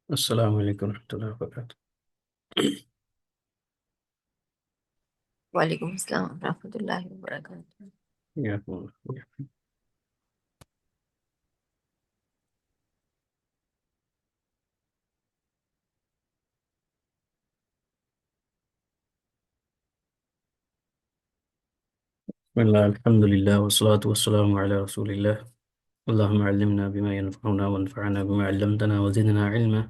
السلام علیکم ورحمۃ اللہ وبرکاتہ۔ وعلیکم السلام ورحمۃ اللہ وبرکاتہ۔ یا اللہ۔ بسم اللہ، الحمد للہ والصلاة والسلام علی رسول اللہ۔ اللہم علمنا بما ينفعنا وانفعنا بما علمتنا وزدنا علما۔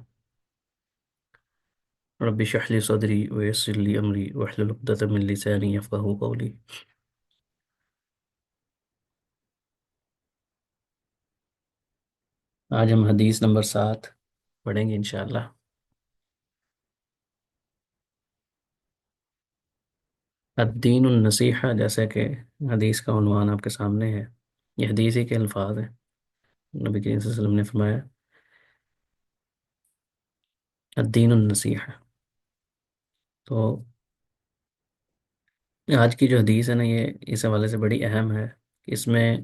رب اشرح لي صدری ویسر لي امری واحلل عقدۃ من لسانی یفقہوا قولی۔ آج ہم حدیث نمبر 7 پڑھیں گے انشاءاللہ۔ الدین النصیحہ، جیسا کہ حدیث کا عنوان آپ کے سامنے ہے، یہ حدیث ہی کے الفاظ ہیں۔ نبی کریم صلی اللہ علیہ وسلم نے فرمایا الدین النصیحہ۔ تو آج کی جو حدیث ہے نا، یہ اس حوالے سے بڑی اہم ہے کہ اس میں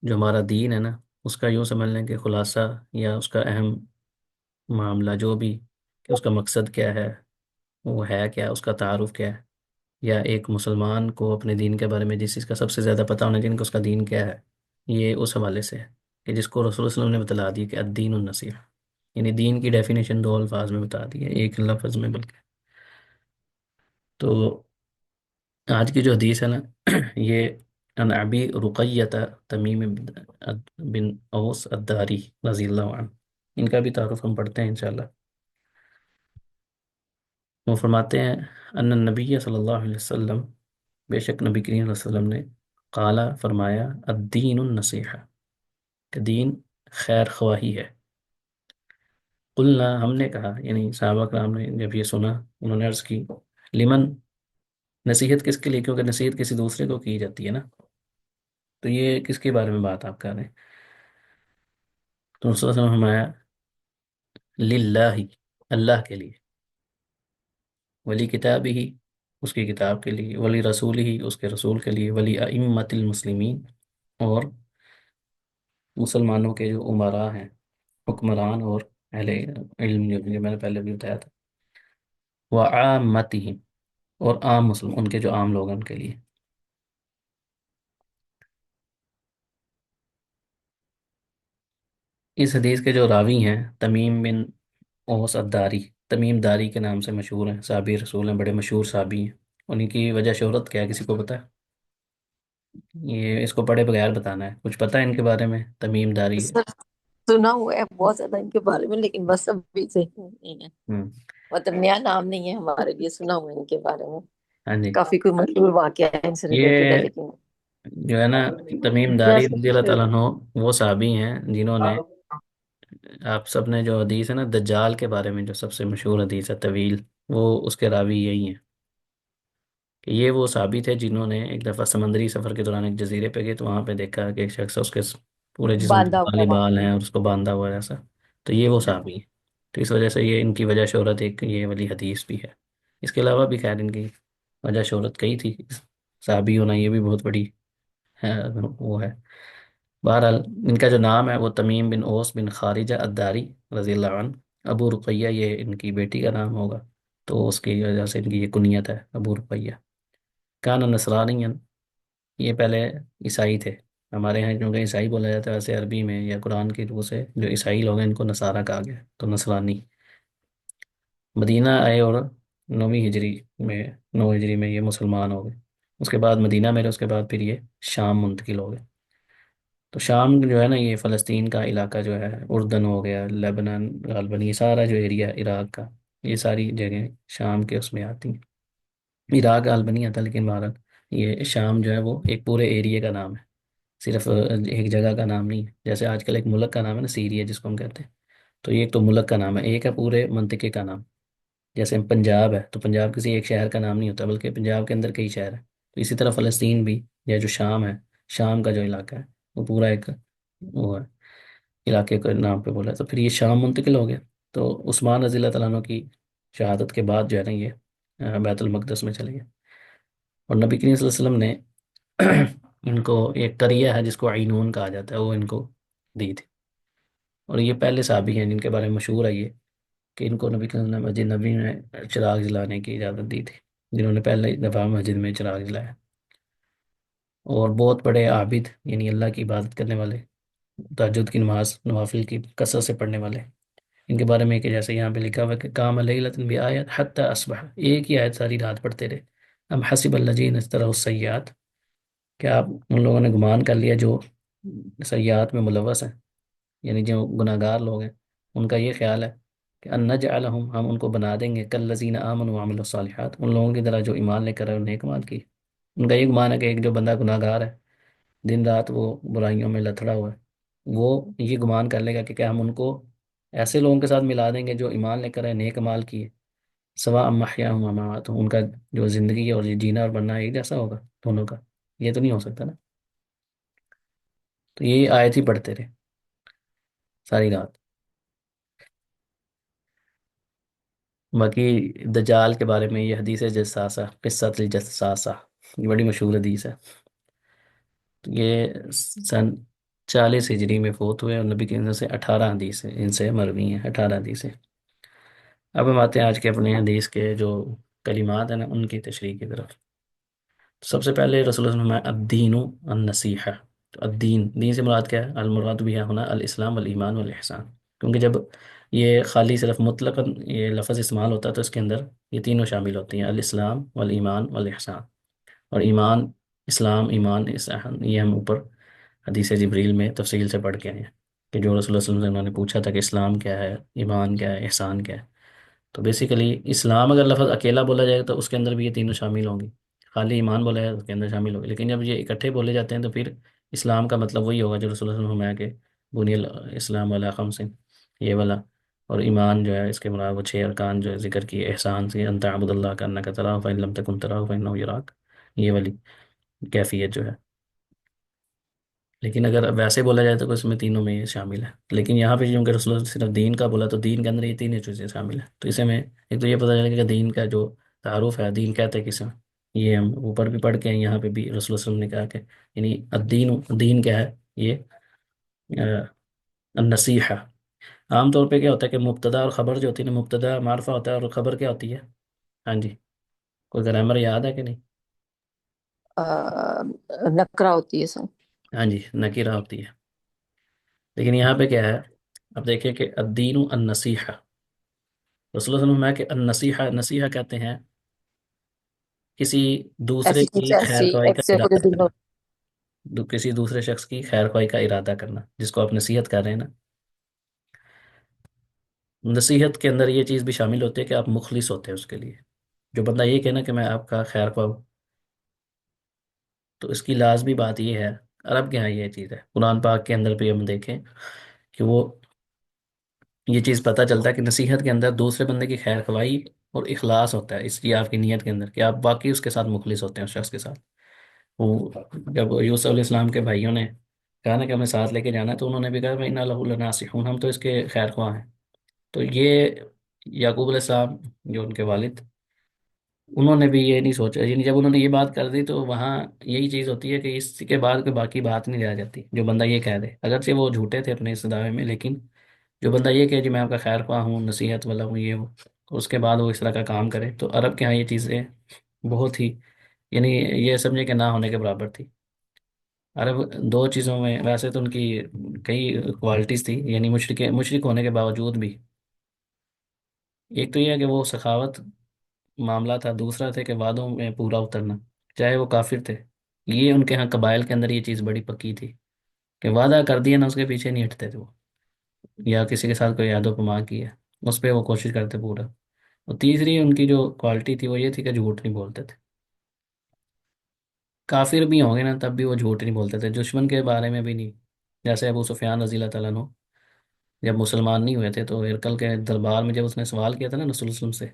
جو ہمارا دین ہے نا، اس کا یوں سمجھ لیں کہ خلاصہ یا اس کا اہم معاملہ جو بھی، کہ اس کا مقصد کیا ہے، وہ ہے کیا، اس کا تعارف کیا ہے، یا ایک مسلمان کو اپنے دین کے بارے میں جس چیز کا سب سے زیادہ پتہ ہونا چاہیے کہ اس کا دین کیا ہے، یہ اس حوالے سے ہے کہ جس کو رسول اللہ صلی اللہ علیہ وسلم نے بتلا دی کہ الدین النصیحہ، یعنی دین کی ڈیفینیشن دو الفاظ میں بتا دی ہے، ایک لفظ میں بلکہ۔ تو آج کی جو حدیث ہے نا، یہ عن ابی رقیۃ تمیم بن اوس الداری رضی اللہ عنہ، ان کا بھی تعارف ہم پڑھتے ہیں انشاءاللہ۔ وہ فرماتے ہیں ان النبی صلی اللہ علیہ وسلم، بے شک نبی کریم صلی اللہ علیہ وسلم نے قالا فرمایا الدین النصیحہ، کہ دین خیر خواہی ہے۔ قلنا، ہم نے کہا، یعنی صحابہ کرام نے جب یہ سنا، انہوں نے عرض کی لمن، نصیحت کس کے لیے، کیونکہ نصیحت کسی دوسرے کو کی جاتی ہے نا، تو یہ کس کے بارے میں بات آپ کر رہے ہیں؟ تو رسول اللہ صلی اللہ علیہ وسلم فرمایا للہ، اللہ کے لیے، ولی کتاب ہی، اس کی کتاب کے لیے، ولی رسول ہی، اس کے رسول کے لیے، ولی ائمت المسلمین، اور مسلمانوں کے جو امراء ہیں، حکمران اور اہل علم، جو میں نے پہلے بھی بتایا تھا، وعامتہم، اور عام مسلم، ان کے جو عام لوگ ہیں ان کے لیے۔ اس حدیث کے جو راوی ہیں تمیم بن اوس الداری، تمیم داری کے نام سے مشہور ہیں، صحابی رسول ہیں، بڑے مشہور صحابی ہیں۔ انہیں کی وجہ شہرت کیا ہے، کسی کو پتہ ہے؟ یہ اس کو پڑھے بغیر بتانا ہے، کچھ پتہ ہے ان کے بارے میں؟ تمیم داری۔ سر، سنا ہوا ہے بہت زیادہ ان کے بارے میں، لیکن بس ابھی سے نہیں ہے، ہوں، مطلب نیا نام نہیں ہے ہمارے لیے، سنا ہوا ہے ان کے بارے میں، ہاں جی، کافی کوئی مشہور واقعہ ہے ان سے ریلیٹڈ ہے، یہ لیکن جو ہے نا، تمیم داری جیسے رضی اللہ تعالیٰ عنہ، وہ صحابی ہیں جنہوں نے، آپ سب نے جو حدیث ہے نا دجال کے بارے میں، جو سب سے مشہور حدیث ہے طویل، وہ اس کے راوی یہی ہیں، کہ یہ وہ صحابی تھے جنہوں نے ایک دفعہ سمندری سفر کے دوران ایک جزیرے پہ گئے، تو وہاں پہ دیکھا کہ ایک شخص ہے، اس کے پورے جسم پہ باندھا کالے ہوا بال ہیں اور اس کو باندھا ہوا ہے ایسا، تو یہ وہ صحابی ہیں۔ تو اس وجہ سے یہ ان کی وجہ شہرت ایک یہ والی حدیث بھی ہے۔ اس کے علاوہ بھی خیر ان کی وجہ شہرت کئی تھی، صحابی ہونا یہ بھی بہت بڑی ہے، وہ ہے۔ بہرحال ان کا جو نام ہے وہ تمیم بن اوس بن خارجہ الداری رضی اللہ عنہ، ابو رقیہ یہ ان کی بیٹی کا نام ہوگا، تو اس کی وجہ سے ان کی یہ کنیت ہے ابو رقیہ۔ کان نصرانی، یہ پہلے عیسائی تھے، ہمارے یہاں کیونکہ عیسائی بولا جاتا ہے، ویسے عربی میں یا قرآن کی روح سے جو عیسائی لوگ ہیں ان کو نصارہ کہا گیا، تو نصرانی۔ مدینہ آئے اور 9 ہجری میں، 9 ہجری میں یہ مسلمان ہو گئے۔ اس کے بعد مدینہ میں رہے، اس کے بعد پھر یہ شام منتقل ہو گئے۔ تو شام جو ہے نا، یہ فلسطین کا علاقہ جو ہے، اردن ہو گیا، لیبنان غالباً، یہ سارا جو ایریا عراق کا، یہ ساری جگہیں شام کے اس میں آتی ہیں۔ عراق غالباً نہیں آتا، لیکن بہرحال یہ شام جو ہے وہ ایک پورے ایریے کا نام ہے، صرف ایک جگہ کا نام نہیں ہے۔ جیسے آج کل ایک ملک کا نام ہے نا سیریا، جس کو ہم کہتے ہیں، تو یہ ایک تو ملک کا نام ہے، ایک ہے پورے منطقے کا نام۔ جیسے پنجاب ہے، تو پنجاب کسی ایک شہر کا نام نہیں ہوتا، بلکہ پنجاب کے اندر کئی شہر ہیں۔ تو اسی طرح فلسطین بھی، یا جو شام ہے، شام کا جو علاقہ ہے وہ پورا ایک وہ ہے، علاقے کے نام پہ بولا ہے۔ تو پھر یہ شام منتقل ہو گیا، تو عثمان رضی اللہ تعالیٰ عنہ کی شہادت کے بعد جو ہے نا، یہ بیت المقدس میں چلے گئے، اور نبی کریم صلی اللہ علیہ وسلم نے ان کو ایک قریہ ہے جس کو عینون کہا جاتا ہے، وہ ان کو دی تھی۔ اور یہ پہلے صحابی ہیں جن کے بارے میں مشہور ہے یہ، کہ ان کو نبی صلی اللہ علیہ وسلم مسجد نبی میں چراغ جلانے کی اجازت دی تھی، جنہوں نے پہلے دفعہ مسجد میں چراغ جلایا، اور بہت بڑے عابد یعنی اللہ کی عبادت کرنے والے، تہجد کی نماز نوافل کی کثرت سے پڑھنے والے، ان کے بارے میں کہ جیسے یہاں پہ لکھا ہوا ہے کہ قام لیلۃ بآیۃ حتی اصبح، ایک ہی آیت ساری رات پڑھتے رہے، ام حسب الذین اجترحوا السیئات، کیا آپ ان لوگوں نے گمان کر لیا جو سیئات میں ملوث ہیں، یعنی جو گناہ گار لوگ ہیں، ان کا یہ خیال ہے کہ ان نجعلہم، ہم ان کو بنا دیں گے کالذین آمنوا وعملوا الصالحات، ان لوگوں کی طرح جو ایمان لے کر اور نیک اعمال کی۔ ان کا یہ گمان ہے کہ ایک جو بندہ گناہ گار ہے، دن رات وہ برائیوں میں لتڑا ہوا ہے، وہ یہ گمان کر لے گا کہ کیا ہم ان کو ایسے لوگوں کے ساتھ ملا دیں گے جو ایمان لے کر ہے، نیک اعمال کیے، سواء محیاہم و مماتہم، ان کا جو زندگی ہے اور یہ جینا اور مرنا ایک جیسا ہوگا دونوں کا؟ یہ تو نہیں ہو سکتا نا۔ تو یہ آیت ہی پڑھتے رہے ساری رات۔ باقی دجال کے بارے میں یہ حدیث جساسہ، قصۃ الجساسہ، یہ بڑی مشہور حدیث ہے۔ یہ سن 40 ہجری میں فوت ہوئے، اور نبی کے اندر سے 18 حدیث ان سے مروی ہیں، 18 حدیثیں۔ اب ہم آتے ہیں آج کے اپنے حدیث کے جو کلمات ہیں نا ان کی تشریح کی طرف۔ سب سے پہلے رسول اللہ صلی اللہ علیہ وسلم الدین النصیحہ، تو الدین، دین سے مراد کیا ہے؟ المراد بھی ہونا الاسلام والایمان والاحسان، کیونکہ جب یہ خالی صرف مطلق یہ لفظ استعمال ہوتا ہے تو اس کے اندر یہ تینوں شامل ہوتی ہیں، الاسلام والایمان والاحسان، اور ایمان، اسلام، ایمان، احسان، یہ ہم اوپر حدیث جبریل میں تفصیل سے پڑھ کے آئے ہیں کہ جو رسول اللہ صلی اللہ علیہ وسلم سے انہوں نے پوچھا تھا کہ اسلام کیا ہے، ایمان کیا ہے، احسان کیا ہے۔ تو بیسیکلی اسلام اگر لفظ اکیلا بولا جائے تو اس کے اندر بھی یہ تینوں شامل ہوں گی، خالی ایمان بولا جائے تو اس کے اندر شامل ہوگی، لیکن جب یہ اکٹھے بولے جاتے ہیں تو پھر اسلام کا مطلب وہی ہوگا جو رسول اللہ صلی اللہ علیہ وسلم نے کہ بنی الاسلام علی خمس، یہ والا، اور ایمان جو ہے اس کے مراد وہ 6 ارکان جو ہے ذکر کیے، احسان سے ان تعبد اللہ کانک تراہ فإن لم تکن تراہ فإنہ یراک، یہ والی کیفیت جو ہے۔ لیکن اگر ویسے بولا جائے تو اس میں تینوں میں یہ شامل ہے، لیکن یہاں پہ چونکہ رسول اللہ صرف دین کا بولا تو دین کے اندر یہ تینوں چیزیں شامل ہیں، تو اسے میں ایک تو یہ پتہ چلے کہ دین کا جو تعارف ہے، دین کہتے ہیں کسے، یہ ہم اوپر بھی پڑھ کے ہیں، یہاں پہ بھی رسول اللہ صلی اللہ علیہ وسلم نے کہا کہ یعنی الدین، دین کیا ہے؟ یہ النصیحہ۔ عام طور پہ کیا ہوتا ہے کہ مبتدا اور خبر جو ہوتی ہے نا، مبتدا معرفہ ہوتا ہے اور خبر کیا ہوتی ہے؟ ہاں جی، کوئی گرامر یاد ہے کہ نہیں؟ نکرا ہوتی ہے سر۔ ہاں جی، نکیرہ ہوتی ہے، لیکن یہاں پہ کیا ہے؟ اب دیکھیں کہ الدین النصیحہ، رسول اللہ صلی اللہ علیہ وسلم کہ النصیحہ، نصیحہ کہتے ہیں کسی دوسرے ایسی کی چیز خیر ایسی خواہی ایک کا سے پورے ارادہ دن کرنا، کسی دوسرے شخص کی خیر خواہی کا ارادہ کرنا جس کو آپ نصیحت کر رہے ہیں نا، نصیحت کے اندر یہ چیز بھی شامل ہوتی ہے کہ آپ مخلص ہوتے ہیں اس کے لیے، جو بندہ یہ کہنا کہ میں آپ کا خیر خواہ ہوں، تو اس کی لازمی بات یہ ہے، عرب کے یہاں یہ چیز ہے، قرآن پاک کے اندر بھی ہم دیکھیں کہ وہ یہ چیز پتہ چلتا ہے کہ نصیحت کے اندر دوسرے بندے کی خیر خواہی اور اخلاص ہوتا ہے، اس لیے آپ کی نیت کے اندر کہ آپ باقی اس کے ساتھ مخلص ہوتے ہیں اس شخص کے ساتھ۔ وہ جب یوسف علیہ السلام کے بھائیوں نے کہا نا کہ ہمیں ساتھ لے کے جانا ہے، تو انہوں نے بھی کہا میں انا لہ لناصحون، ہم تو اس کے خیر خواہ ہیں۔ تو یہ یعقوب علیہ السلام جو ان کے والد، انہوں نے بھی یہ نہیں سوچا، یعنی جب انہوں نے یہ بات کر دی تو وہاں یہی چیز ہوتی ہے کہ اس کے بعد کوئی باقی بات نہیں رہ جاتی، جو بندہ یہ کہہ دے اگرچہ وہ جھوٹے تھے اپنے اس دعوے میں، لیکن جو بندہ یہ کہ جی میں آپ کا خیر خواہ ہوں، نصیحت والا ہوں، یہ ہوں، اس کے بعد وہ اس طرح کا کام کرے، تو عرب کے ہاں یہ چیزیں بہت ہی، یعنی یہ سمجھے کہ نہ ہونے کے برابر تھی۔ عرب دو چیزوں میں ویسے تو ان کی کئی کوالٹیز تھی، یعنی مشرک ہونے کے باوجود بھی، ایک تو یہ ہے کہ وہ سخاوت معاملہ تھا، دوسرا تھا کہ وعدوں میں پورا اترنا، چاہے وہ کافر تھے۔ یہ ان کے ہاں قبائل کے اندر یہ چیز بڑی پکی تھی کہ وعدہ کر دیا نا اس کے پیچھے نہیں ہٹتے تھے وہ، یا کسی کے ساتھ کوئی یاد و پما کی ہے اس پہ وہ کوشش کرتے پورا۔ اور تیسری ان کی جو کوالٹی تھی وہ یہ تھی کہ جھوٹ نہیں بولتے تھے، کافر بھی ہوں گے نا تب بھی وہ جھوٹ نہیں بولتے تھے، دشمن کے بارے میں بھی نہیں۔ جیسے ابو سفیان رضی اللہ تعالیٰ عنہ جب مسلمان نہیں ہوئے تھے تو ہرقل کے دربار میں جب اس نے سوال کیا تھا نا رسول اللہ صلی اللہ علیہ وسلم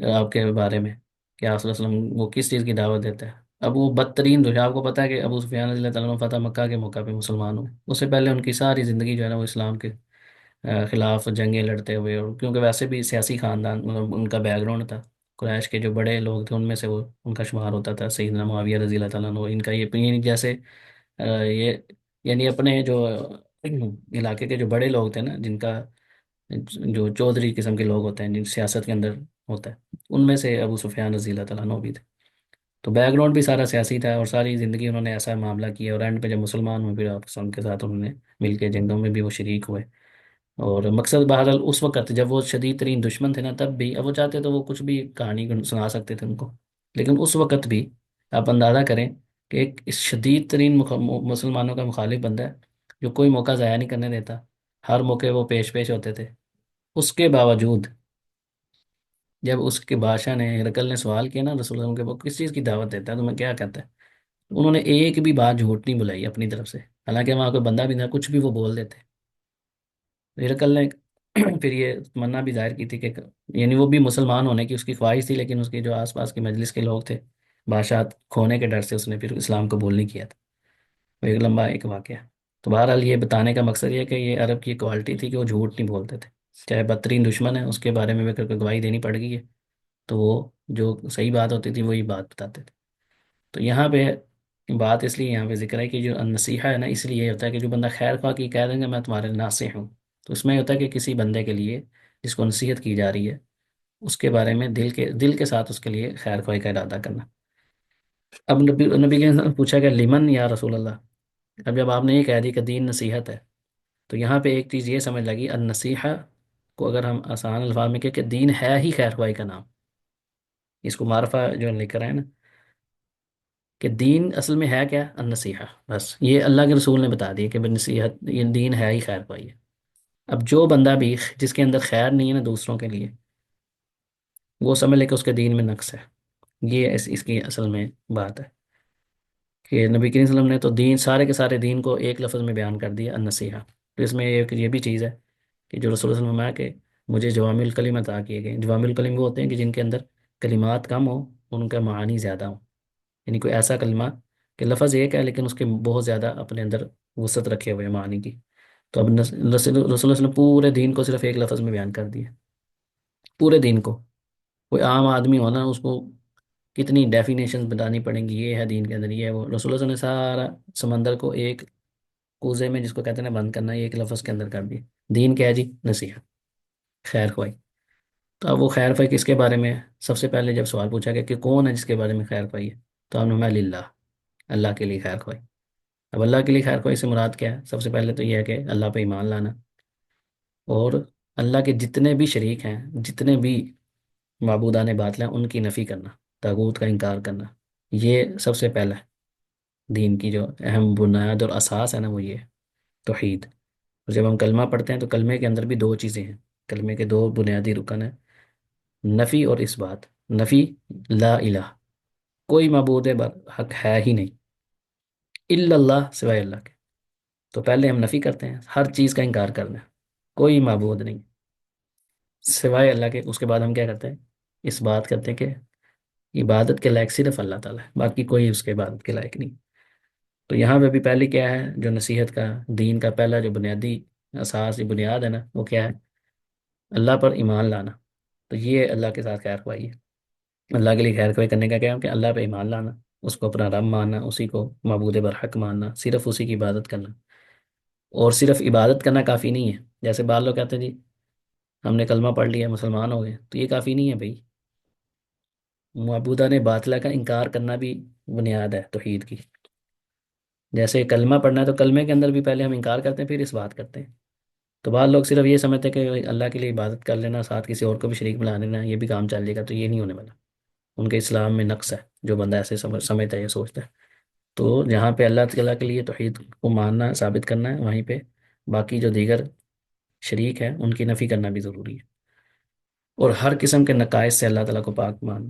سے آپ کے بارے میں کہ آپ صلی اللہ علیہ وسلم وہ کس چیز کی دعوت دیتا ہے، اب وہ بدترین دشمن، آپ کو پتا ہے کہ ابو سفیان رضی اللہ تعالیٰ عنہ فتح مکہ کے موقع پہ مسلمان ہوئے، اس سے پہلے ان کی ساری زندگی جو ہے نا وہ اسلام کے خلاف جنگیں لڑتے ہوئے، اور کیونکہ ویسے بھی سیاسی خاندان مطلب ان کا بیک گراؤنڈ تھا، قریش کے جو بڑے لوگ تھے ان میں سے وہ ان کا شمار ہوتا تھا، سیدنا معاویہ رضی اللہ تعالیٰ عنہ، ان کا یہ جیسے یہ یعنی اپنے جو علاقے کے جو بڑے لوگ تھے نا، جن کا جو چودھری قسم کے لوگ ہوتے ہیں جن سیاست کے اندر ہوتا ہے، ان میں سے ابو سفیان رضی اللہ تعالیٰ عنہ بھی تھے. تو بیک گراؤنڈ بھی سارا سیاسی تھا، اور ساری زندگی انہوں نے ایسا معاملہ کیا، اور اینڈ پہ جب مسلمان ہوئے پھر آپس ان کے ساتھ انہوں نے مل کے جنگوں میں بھی وہ شریک ہوئے. اور مقصد بہرحال اس وقت جب وہ شدید ترین دشمن تھے نا، تب بھی اب وہ چاہتے تو وہ کچھ بھی کہانی سنا سکتے تھے ان کو. لیکن اس وقت بھی آپ اندازہ کریں کہ ایک اس شدید ترین مسلمانوں کا مخالف بندہ ہے، جو کوئی موقع ضائع نہیں کرنے دیتا، ہر موقع وہ پیش پیش ہوتے تھے. اس کے باوجود جب اس کے بادشاہ نے، ہرقل نے سوال کیا نا رسول اللہ علیہ وسلم کے، وہ کس چیز کی دعوت دیتا ہے تو میں کیا کہتا ہے، انہوں نے ایک بھی بات جھوٹ نہیں بلائی اپنی طرف سے. حالانکہ وہاں کوئی بندہ بھی نہ، کچھ بھی وہ بول دیتے. ہرقل نے پھر یہ تمنا بھی ظاہر کی تھی کہ، یعنی وہ بھی مسلمان ہونے کی اس کی خواہش تھی، لیکن اس کے جو آس پاس کے مجلس کے لوگ تھے، بادشاہ کھونے کے ڈر سے اس نے پھر اسلام قبول نہیں کیا تھا. وہ ایک لمبا ایک واقعہ. تو بہرحال یہ بتانے کا مقصد یہ ہے کہ یہ عرب کی کوالٹی تھی کہ وہ جھوٹ نہیں بولتے تھے. چاہے بدترین دشمن ہے اس کے بارے میں بھی اگر کوئی گواہی دینی پڑ گئی ہے، تو وہ جو صحیح بات ہوتی تھی وہی بات بتاتے تھے. تو یہاں پہ بات اس لیے یہاں پہ ذکر ہے کہ جو نصیحہ ہے نا، اس لیے یہ ہوتا ہے کہ جو بندہ خیر خواہ کی کہہ دیں گے میں تمہارے ناصح ہوں، تو اس میں یہ ہوتا ہے کہ کسی بندے کے لیے جس کو نصیحت کی جا رہی ہے، اس کے بارے میں دل کے ساتھ اس کے لیے خیر خواہی کا ارادہ کرنا. اب نبی کے نے پوچھا کہ لمن یا رسول اللہ. اب جب آپ نے یہ کہہ دی کہ دین نصیحت ہے، تو یہاں پہ ایک چیز یہ سمجھ لگی، النصیحہ کو اگر ہم آسان الفاظ میں کہ دین ہے ہی خیر خواہی کا نام. اس کو معرفہ جو لکھ رہا ہے نا، کہ دین اصل میں ہے کیا، النصیحہ. بس یہ اللہ کے رسول نے بتا دیا کہ نصیحت، یہ دین ہے ہی خیر خواہی ہے. اب جو بندہ بھی جس کے اندر خیر نہیں ہے نا دوسروں کے لیے، وہ سمجھ لے کہ اس کے دین میں نقص ہے. یہ اس کی اصل میں بات ہے کہ نبی کریم صلی اللہ علیہ وسلم نے تو دین، سارے کے سارے دین کو ایک لفظ میں بیان کر دیا، النصیحہ. تو اس میں یہ بھی چیز ہے کہ جو رسول اللہ صلی اللہ علیہ وسلم نے فرمایا کہ مجھے جوامع الکلم عطا کیے گئے. جوامع الکلم وہ ہوتے ہیں کہ جن کے اندر کلمات کم ہوں، ان کا معانی زیادہ ہوں. یعنی کوئی ایسا کلمہ کہ لفظ ایک ہے لیکن اس کے بہت زیادہ اپنے اندر وسعت رکھے ہوئے ہیں معنی کی. تو اب رسول اللہ صلی اللہ علیہ وسلم نے پورے دین کو صرف ایک لفظ میں بیان کر دیا. پورے دین کو کوئی عام آدمی ہونا اس کو کتنی ڈیفینیشن بتانی پڑیں گی، یہ ہے دین کے اندر، یہ ہے وہ. رسول اللہ صلی اللہ علیہ وسلم نے سارا سمندر کو ایک کوزے میں، جس کو کہتے ہیں نا بند کرنا، یہ ایک لفظ کے اندر کر دیا. دین کیا ہے جی، نصیحت، خیر خواہی. تو اب وہ خیر خواہی کس کے بارے میں ہے؟ سب سے پہلے جب سوال پوچھا گیا کہ کون ہے جس کے بارے میں خیر خواہی ہے، تو ہم نے للہ، اللہ کے لیے خیر خواہی. اب اللہ کے لیے خیر خواہی سے مراد کیا ہے؟ سب سے پہلے تو یہ ہے کہ اللہ پہ ایمان لانا، اور اللہ کے جتنے بھی شریک ہیں، جتنے بھی معبودان باطل ہیں، ان کی نفی کرنا، طاغوت کا انکار کرنا. یہ سب سے پہلا ہے دین کی جو اہم بنیاد اور اساس ہے نا، وہ یہ ہے توحید. اور جب ہم کلمہ پڑھتے ہیں تو کلمے کے اندر بھی دو چیزیں ہیں، کلمے کے دو بنیادی رکن ہیں، نفی اور اس بات. نفی، لا الہ، کوئی معبود حق ہے ہی نہیں الا اللہ، سوائے اللہ کے. تو پہلے ہم نفی کرتے ہیں، ہر چیز کا انکار کرنا ہے، کوئی معبود نہیں سوائے اللہ کے. اس کے بعد ہم کیا کرتے ہیں، اس بات کرتے ہیں کہ عبادت کے لائق صرف اللہ تعالیٰ ہے، باقی کوئی اس کے عبادت کے لائق نہیں. تو یہاں پہ بھی پہلے کیا ہے، جو نصیحت کا، دین کا پہلا جو بنیادی اساس بنیاد ہے نا، وہ کیا ہے، اللہ پر ایمان لانا. تو یہ اللہ کے ساتھ خیر خواہی ہے. اللہ کے لیے خیر خواہی کرنے کا کیا ہے کہ اللہ پہ ایمان لانا، اس کو اپنا رب ماننا، اسی کو معبود برحق ماننا، صرف اسی کی عبادت کرنا. اور صرف عبادت کرنا کافی نہیں ہے. جیسے بعض لوگ کہتے ہیں جی ہم نے کلمہ پڑھ لیا مسلمان ہو گئے، تو یہ کافی نہیں ہے بھائی. معبودہ نے باطلہ کا انکار کرنا بھی بنیاد ہے توحید کی. جیسے کلمہ پڑھنا ہے تو کلمے کے اندر بھی پہلے ہم انکار کرتے ہیں پھر اس بات کرتے ہیں. تو بعض لوگ صرف یہ سمجھتے ہیں کہ اللہ کے لیے عبادت کر لینا، ساتھ کسی اور کو بھی شریک بنا لینا، یہ بھی کام چل جائے گا. تو یہ نہیں ہونے والا. ان کے اسلام میں نقص ہے جو بندہ ایسے سمجھتا ہے، یہ سوچتا ہے. تو جہاں پہ اللہ تعالیٰ کے لیے توحید کو ماننا، ثابت کرنا ہے، وہیں پہ باقی جو دیگر شریک ہیں ان کی نفی کرنا بھی ضروری ہے. اور ہر قسم کے نقائص سے اللہ تعالیٰ کو پاک ماننا،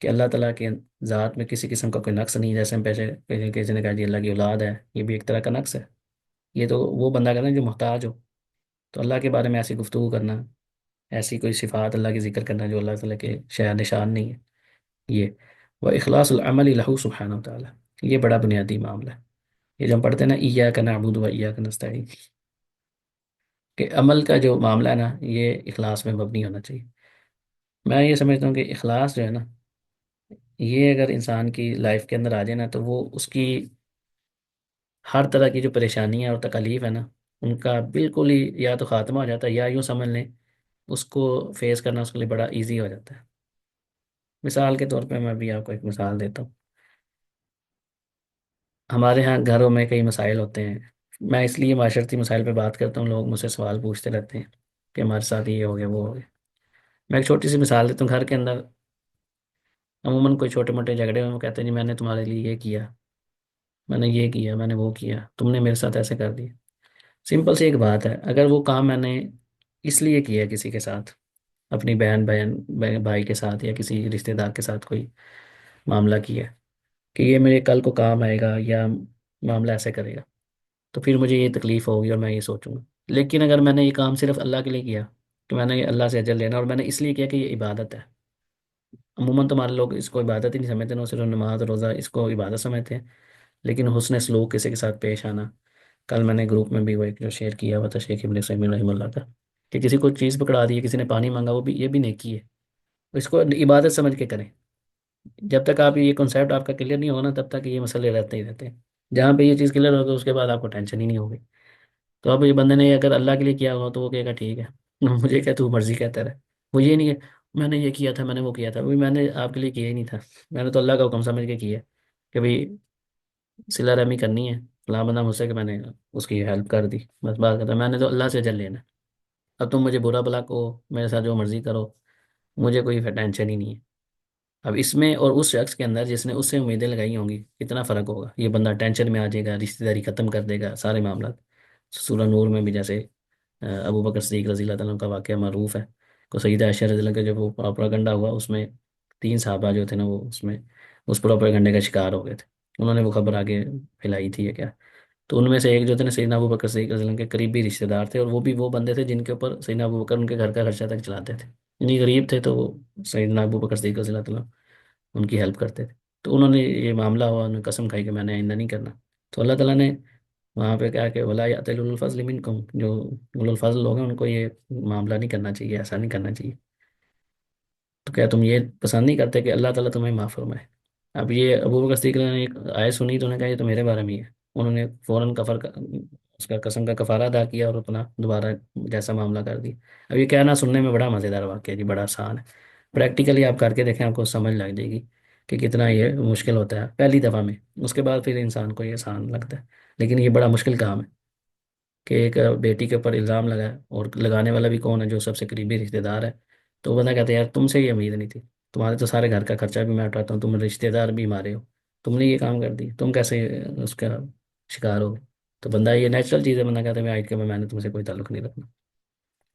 کہ اللہ تعالیٰ کے ذات میں کسی قسم کا کوئی نقص نہیں. جیسے ہم پہلے کسی نے کہا جی اللہ کی اولاد ہے، یہ بھی ایک طرح کا نقص ہے. یہ تو وہ بندہ کرنا ہے جو محتاج ہو. تو اللہ کے بارے میں ایسی گفتگو کرنا، ایسی کوئی صفات اللہ کی ذکر کرنا جو اللہ تعالیٰ کے شاید نشان نہیں ہے، یہ وہ اخلاص العمل لہ سبحانہ و تعالیٰ. یہ بڑا بنیادی معاملہ ہے. یہ جو ہم پڑھتے ہیں نا ایاک نعبد و ایاک نستعین، کہ عمل کا جو معاملہ ہے نا یہ اخلاص میں مبنی ہونا چاہیے. میں یہ سمجھتا ہوں کہ اخلاص جو ہے نا، یہ اگر انسان کی لائف کے اندر آ جائے نا، تو وہ اس کی ہر طرح کی جو پریشانیاں اور تکالیف ہے نا، ان کا بالکل ہی یا تو خاتمہ ہو جاتا ہے، یا یوں سمجھ لیں اس کو فیس کرنا اس کے لیے بڑا ایزی ہو جاتا ہے۔ مثال کے طور پہ میں بھی آپ کو ایک مثال دیتا ہوں۔ ہمارے ہاں گھروں میں کئی مسائل ہوتے ہیں، میں اس لیے معاشرتی مسائل پہ بات کرتا ہوں، لوگ مجھ سے سوال پوچھتے رہتے ہیں کہ ہمارے ساتھ یہ ہو گیا وہ ہو گیا۔ میں ایک چھوٹی سی مثال دیتا ہوں، گھر کے اندر عموماً کوئی چھوٹے موٹے جھگڑے میں وہ کہتے ہیں جی میں نے تمہارے لیے یہ کیا، میں نے یہ کیا، میں نے وہ کیا، تم نے میرے ساتھ ایسے کر دیا۔ سمپل سی ایک بات ہے، اگر وہ کام میں نے اس لیے کیا کسی کے ساتھ، اپنی بھائی کے ساتھ یا کسی رشتہ دار کے ساتھ کوئی معاملہ کیا کہ یہ میرے کل کو کام آئے گا یا معاملہ ایسے کرے گا، تو پھر مجھے یہ تکلیف ہوگی اور میں یہ سوچوں گا۔ لیکن اگر میں نے یہ کام صرف اللہ کے لیے کیا کہ میں نے یہ اللہ سے اجر لینا اور میں نے اس لیے کیا کہ یہ عبادت ہے، عموماً تو ہمارے لوگ اس کو عبادت ہی نہیں سمجھتے، نہ صرف نماز روزہ اس کو عبادت سمجھتے ہیں، لیکن حسن سلوک کسی کے ساتھ پیش آنا، کل میں نے گروپ میں بھی وہ ایک جو شیئر کیا ہوا تھا شیخ ابن سیمی رحمہ اللہ کا، کہ کسی کو چیز پکڑا دی ہے، کسی نے پانی مانگا، وہ بھی یہ بھی نیکی ہے، اس کو عبادت سمجھ کے کریں۔ جب تک آپ یہ کنسیپٹ آپ کا کلیئر نہیں ہوگا نا تب تک یہ مسئلے رہتے ہی رہتے ہیں، جہاں پہ یہ چیز کلیئر ہوگی اس کے بعد آپ کو ٹینشن ہی نہیں ہوگی۔ تو اب یہ بندے نے اگر اللہ کے لیے کیا ہو تو وہ کہے گا ٹھیک ہے، مجھے کیا تو مرضی کہتا رہے، وہ یہ نہیں ہے میں نے یہ کیا تھا، میں نے وہ کیا تھا، میں نے آپ کے لیے کیا ہی نہیں تھا، میں نے تو اللہ کا حکم سمجھ کے کیا کہ بھائی صلہ رحمی کرنی ہے، فلاں بندہ مجھ سے کہ میں نے اس کی ہیلپ کر دی، بس بات کرتا میں نے تو اللہ سے اجر لینا ہے۔ اب تم مجھے برا بھلا کو میرے ساتھ جو مرضی کرو، مجھے کوئی ٹینشن ہی نہیں ہے۔ اب اس میں اور اس شخص کے اندر جس نے اس سے امیدیں لگائی ہوں گی کتنا فرق ہوگا، یہ بندہ ٹینشن میں آ جائے گا، رشتہ داری ختم کر دے گا، سارے معاملات۔ سورہ نور میں بھی جیسے ابو بکر صدیق رضی اللہ تعالیٰ عنہ کا واقعہ معروف ہے، کو سیدہ عائشہ رضی اللہ کا جب وہ پراپاگنڈا ہوا اس میں تین صحابہ جو تھے نا وہ اس میں اس پراپاگنڈے کا شکار ہو گئے تھے، انہوں نے وہ خبر آگے پھیلائی تھی یا کیا، تو ان میں سے ایک جو تھے نا سیدنا ابو بکر صدیق رضی اللہ عنہ کے قریبی رشتہ دار تھے، اور وہ بھی وہ بندے تھے جن کے اوپر سیدنا ابو بکر ان کے گھر کا خرچہ تک چلاتے تھے، اتنی غریب تھے تو وہ سیدنا ابو بکر صدیق رضی اللہ تعالیٰ ان کی ہیلپ کرتے تھے۔ تو انہوں نے یہ معاملہ ہوا، انہوں نے قسم کھائی کہ میں نے آئندہ نہیں کرنا، تو اللہ تعالیٰ نے وہاں پہ کیا کہ ولا یأتل اولو الفضل منکم، جو اولو الفضل لوگ ہیں ان کو یہ معاملہ نہیں کرنا چاہیے، ایسا نہیں کرنا چاہیے، تو کیا تم یہ پسند نہیں کرتے کہ اللہ تعالیٰ تمہیں معاف فرمائے؟ اب یہ ابو بکر صدیق نے ایک آیت سنی تو انہوں نے کہا یہ تو میرے بارے میں ہی ہے، انہوں نے فوراً اس کا قسم کا کفارہ ادا کیا اور اپنا دوبارہ جیسا معاملہ کر دیا۔ اب یہ کہنا سننے میں بڑا مزیدار واقعہ ہے جی، بڑا آسان ہے، پریکٹیکلی آپ کر کے دیکھیں آپ کو سمجھ لگ جائے گی کہ کتنا یہ مشکل ہوتا ہے پہلی دفعہ میں، اس کے بعد پھر انسان کو یہ آسان لگتا ہے، لیکن یہ بڑا مشکل کام ہے کہ ایک بیٹی کے اوپر الزام لگا ہے، اور لگانے والا بھی کون ہے؟ جو سب سے قریبی رشتہ دار ہے، تو وہ بندہ کہتا ہے یار تم سے یہ امید نہیں تھی، تمہارے تو سارے گھر کا خرچہ بھی میں اٹھاتا ہوں، تم رشتہ دار بھی مارے ہو، تم نے یہ کام کر دی، تم کیسے اس کا شکار ہو گئے؟ تو بندہ یہ نیچرل چیز ہے، بندہ کہتا ہے میں آج کے میں نے تم سے کوئی تعلق نہیں رکھنا،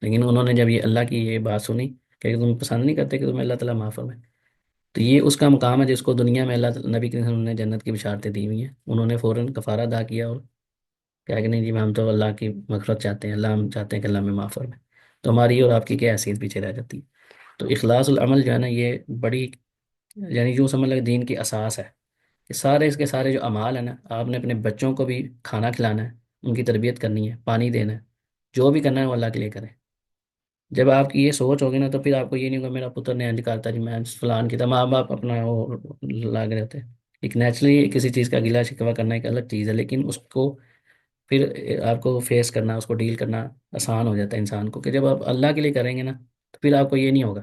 لیکن انہوں نے جب یہ اللہ کی یہ بات سنی کہ تم پسند نہیں کرتے کہ تمہیں اللہ تعالیٰ معاف فرمائے، تو یہ اس کا مقام ہے جس کو دنیا میں نبی کریم صلی اللہ علیہ وسلم نے جنت کی بشارتیں دی ہوئی ہیں، انہوں نے فوراً کفارہ ادا کیا اور کیا کہ نہیں جی ہم تو اللہ کی مغفرت چاہتے ہیں، اللہ ہم چاہتے ہیں کہ اللہ میں معاف فرمائے، تو ہماری اور آپ کی کیا حیثیت پیچھے رہ جاتی ہے؟ تو اخلاص العمل جو ہے نا یہ بڑی، یعنی جو سمجھ لگے دین کی اساس ہے، کہ سارے اس کے سارے جو اعمال ہیں نا، آپ نے اپنے بچوں کو بھی کھانا کھلانا ہے، ان کی تربیت کرنی ہے، پانی دینا ہے، جو بھی کرنا ہے وہ اللہ کے لیے کریں۔ جب آپ کی یہ سوچ ہوگی نا تو پھر آپ کو یہ نہیں ہوگا میرا پتر نے انج کرتا جی میں فلان کی، ماں باپ اپنا وہ لاگ رہتے ہیں، ایک نیچرلی کسی چیز کا گلا شکوہ کرنا ایک الگ چیز ہے، لیکن اس کو پھر آپ کو فیس کرنا، اس کو ڈیل کرنا آسان ہو جاتا ہے انسان کو، کہ جب آپ اللہ کے لیے کریں گے نا تو پھر آپ کو یہ نہیں ہوگا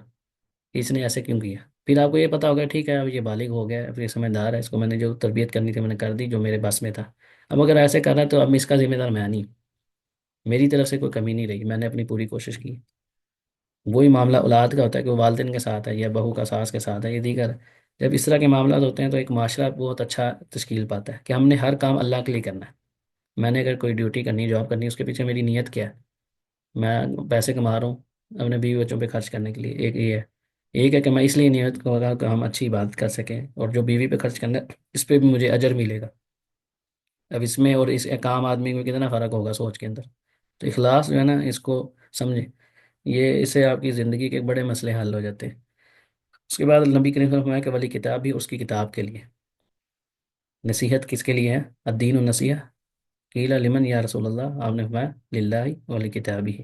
کہ اس نے ایسے کیوں کیا، پھر آپ کو یہ پتا ہوگا ٹھیک ہے اب یہ بالغ ہو گیا ہے، پھر یہ سمجھدار ہے، اس کو میں نے جو تربیت کرنی تھی میں نے کر دی جو میرے بس میں تھا، اب اگر ایسے کر رہا ہے تو اب اس کا ذمہ دار میں نہیں، میری طرف سے کوئی کمی نہیں رہی، میں نے اپنی پوری کوشش کی۔ وہی معاملہ اولاد کا ہوتا ہے کہ وہ والدین کے ساتھ ہے یا بہو کا ساس کے ساتھ ہے یا دیگر، جب اس طرح کے معاملات ہوتے ہیں تو ایک معاشرہ بہت اچھا تشکیل پاتا ہے کہ ہم نے ہر کام اللہ کے لیے کرنا ہے، میں نے اگر کوئی ڈیوٹی کرنی ہے جاب کرنی ہے اس کے پیچھے میری نیت کیا ہے، میں پیسے کما رہا ہوں اپنے بیوی بچوں پہ خرچ کرنے کے لیے، ایک یہ ہے، ایک ہے کہ میں اس لیے نیت کروں گا کہ ہم اچھی بات کر سکیں، اور جو بیوی پہ خرچ کرنا ہے اس پہ بھی مجھے اجر ملے گا۔ اب اس میں اور اس ایک عام آدمی میں کتنا فرق ہوگا سوچ کے اندر، تو اخلاص جو ہے نا اس کو سمجھیں، یہ اس سے آپ کی زندگی کے بڑے مسئلے حل ہو جاتے ہیں۔ اس کے بعد نبی کریم صلی اللہ علیہ وسلم کہ والی کتاب بھی اس کی کتاب کے لیے، نصیحت کس کے لیے ہے؟ الدین النصیحہ، قیل لمن یا رسول اللہ، آپ نے فرمایا للہ ولی کتابی،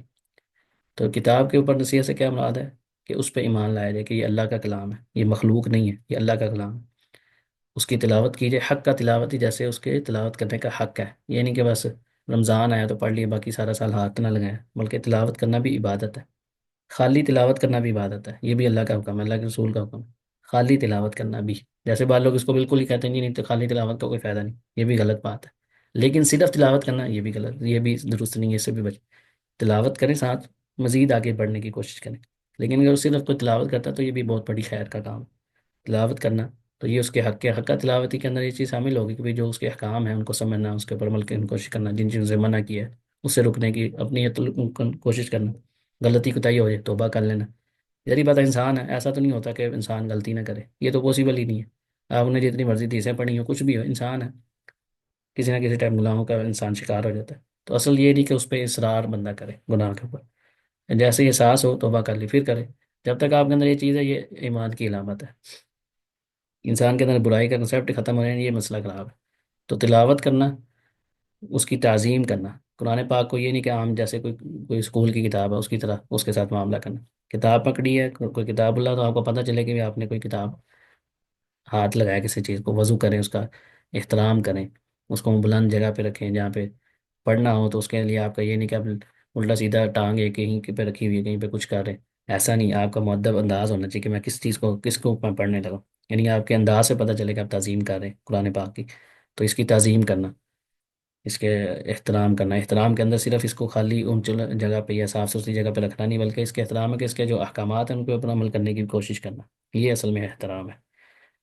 تو کتاب کے اوپر نصیحت سے کیا مراد ہے؟ کہ اس پہ ایمان لایا جائے کہ یہ اللہ کا کلام ہے، یہ مخلوق نہیں ہے، یہ اللہ کا کلام ہے، اس کی تلاوت کیجئے، حق کا تلاوت ہی جیسے اس کے تلاوت کرنے کا حق ہے، یہ نہیں کہ بس رمضان آیا تو پڑھ لیے، باقی سارا سال ہاتھ نہ لگائیں، بلکہ تلاوت کرنا بھی عبادت ہے، خالی تلاوت کرنا بھی عبادت ہے، یہ بھی اللہ کا حکم ہے، اللہ کے رسول کا حکم ہے، خالی تلاوت کرنا بھی۔ جیسے بعض لوگ اس کو بالکل ہی کہتے ہیں جی نہیں تو خالی تلاوت کا کوئی فائدہ نہیں، یہ بھی غلط بات ہے، لیکن صرف تلاوت کرنا یہ بھی غلط، یہ بھی درست نہیں ہے، اس سے بھی تلاوت کریں، ساتھ مزید آگے بڑھنے کی کوشش کریں، لیکن اگر صرف کوئی تلاوت کرتا ہے تو یہ بھی بہت بڑی خیر کا کام ہے تلاوت کرنا۔ تو یہ اس کے حق کا تلاوتی کے اندر یہ چیز شامل ہوگی کہ جو اس کے احکام ہیں ان کو سمجھنا، اس کے اوپر عمل کرنے کی کوشش کرنا، جن چیزوں سے منع کیا ہے اس سے رکنے کی اپنی کوشش کرنا، غلطی کوتاہی ہو جائے توبہ کر لینا۔ ظاہری بات ہے انسان ہے، ایسا تو نہیں ہوتا کہ انسان غلطی نہ کرے، یہ تو پاسبل ہی نہیں ہے، آپ نے جتنی مرضی حدیثیں پڑھی ہو کچھ بھی ہو، انسان ہے، کسی نہ کسی ٹائم گناہوں کا انسان شکار ہو جاتا ہے۔ تو اصل یہ نہیں کہ اس پہ اصرار بندہ کرے گناہ کے اوپر، جیسے ہی احساس ہو توبہ کر لی پھر کرے، جب تک آپ کے اندر یہ چیز ہے یہ ایمان کی علامت ہے، انسان کے اندر برائی کا کنسیپٹ ختم ہو جائے یہ مسئلہ خراب ہے۔ تو تلاوت کرنا، اس کی تعظیم کرنا، قرآن پاک کو یہ نہیں کہ عام جیسے کوئی اسکول کی کتاب ہے اس کی طرح اس کے ساتھ معاملہ کرنا، کتاب پکڑی ہے کوئی کتاب اللہ تو آپ کو پتہ چلے کہ آپ نے کوئی کتاب ہاتھ لگایا کسی چیز کو، وضو کریں، اس کا احترام کریں، اس کو بلند جگہ پہ رکھیں جہاں پہ پڑھنا ہو، تو اس کے لیے آپ کا یہ نہیں کہ آپ الٹا سیدھا ٹانگ ایک کہیں پہ رکھی ہوئی ہے کہیں پہ کچھ کر رہے ہیں، ایسا نہیں، آپ کا مؤدب انداز ہونا چاہیے کہ میں کس چیز کو کس کو میں پڑھنے لگا، یعنی آپ کے انداز سے پتہ چلے کہ آپ تعظیم کر رہے ہیں قرآن پاک کی، تو اس کی تعظیم کرنا، اس کے احترام کرنا، احترام کے اندر صرف اس کو خالی اونچی جگہ پہ یا صاف ستھری جگہ پہ رکھنا نہیں، بلکہ اس کے احترام ہے کہ اس کے جو احکامات ہیں ان کے اوپر عمل کرنے کی کوشش کرنا، یہ اصل میں احترام ہے۔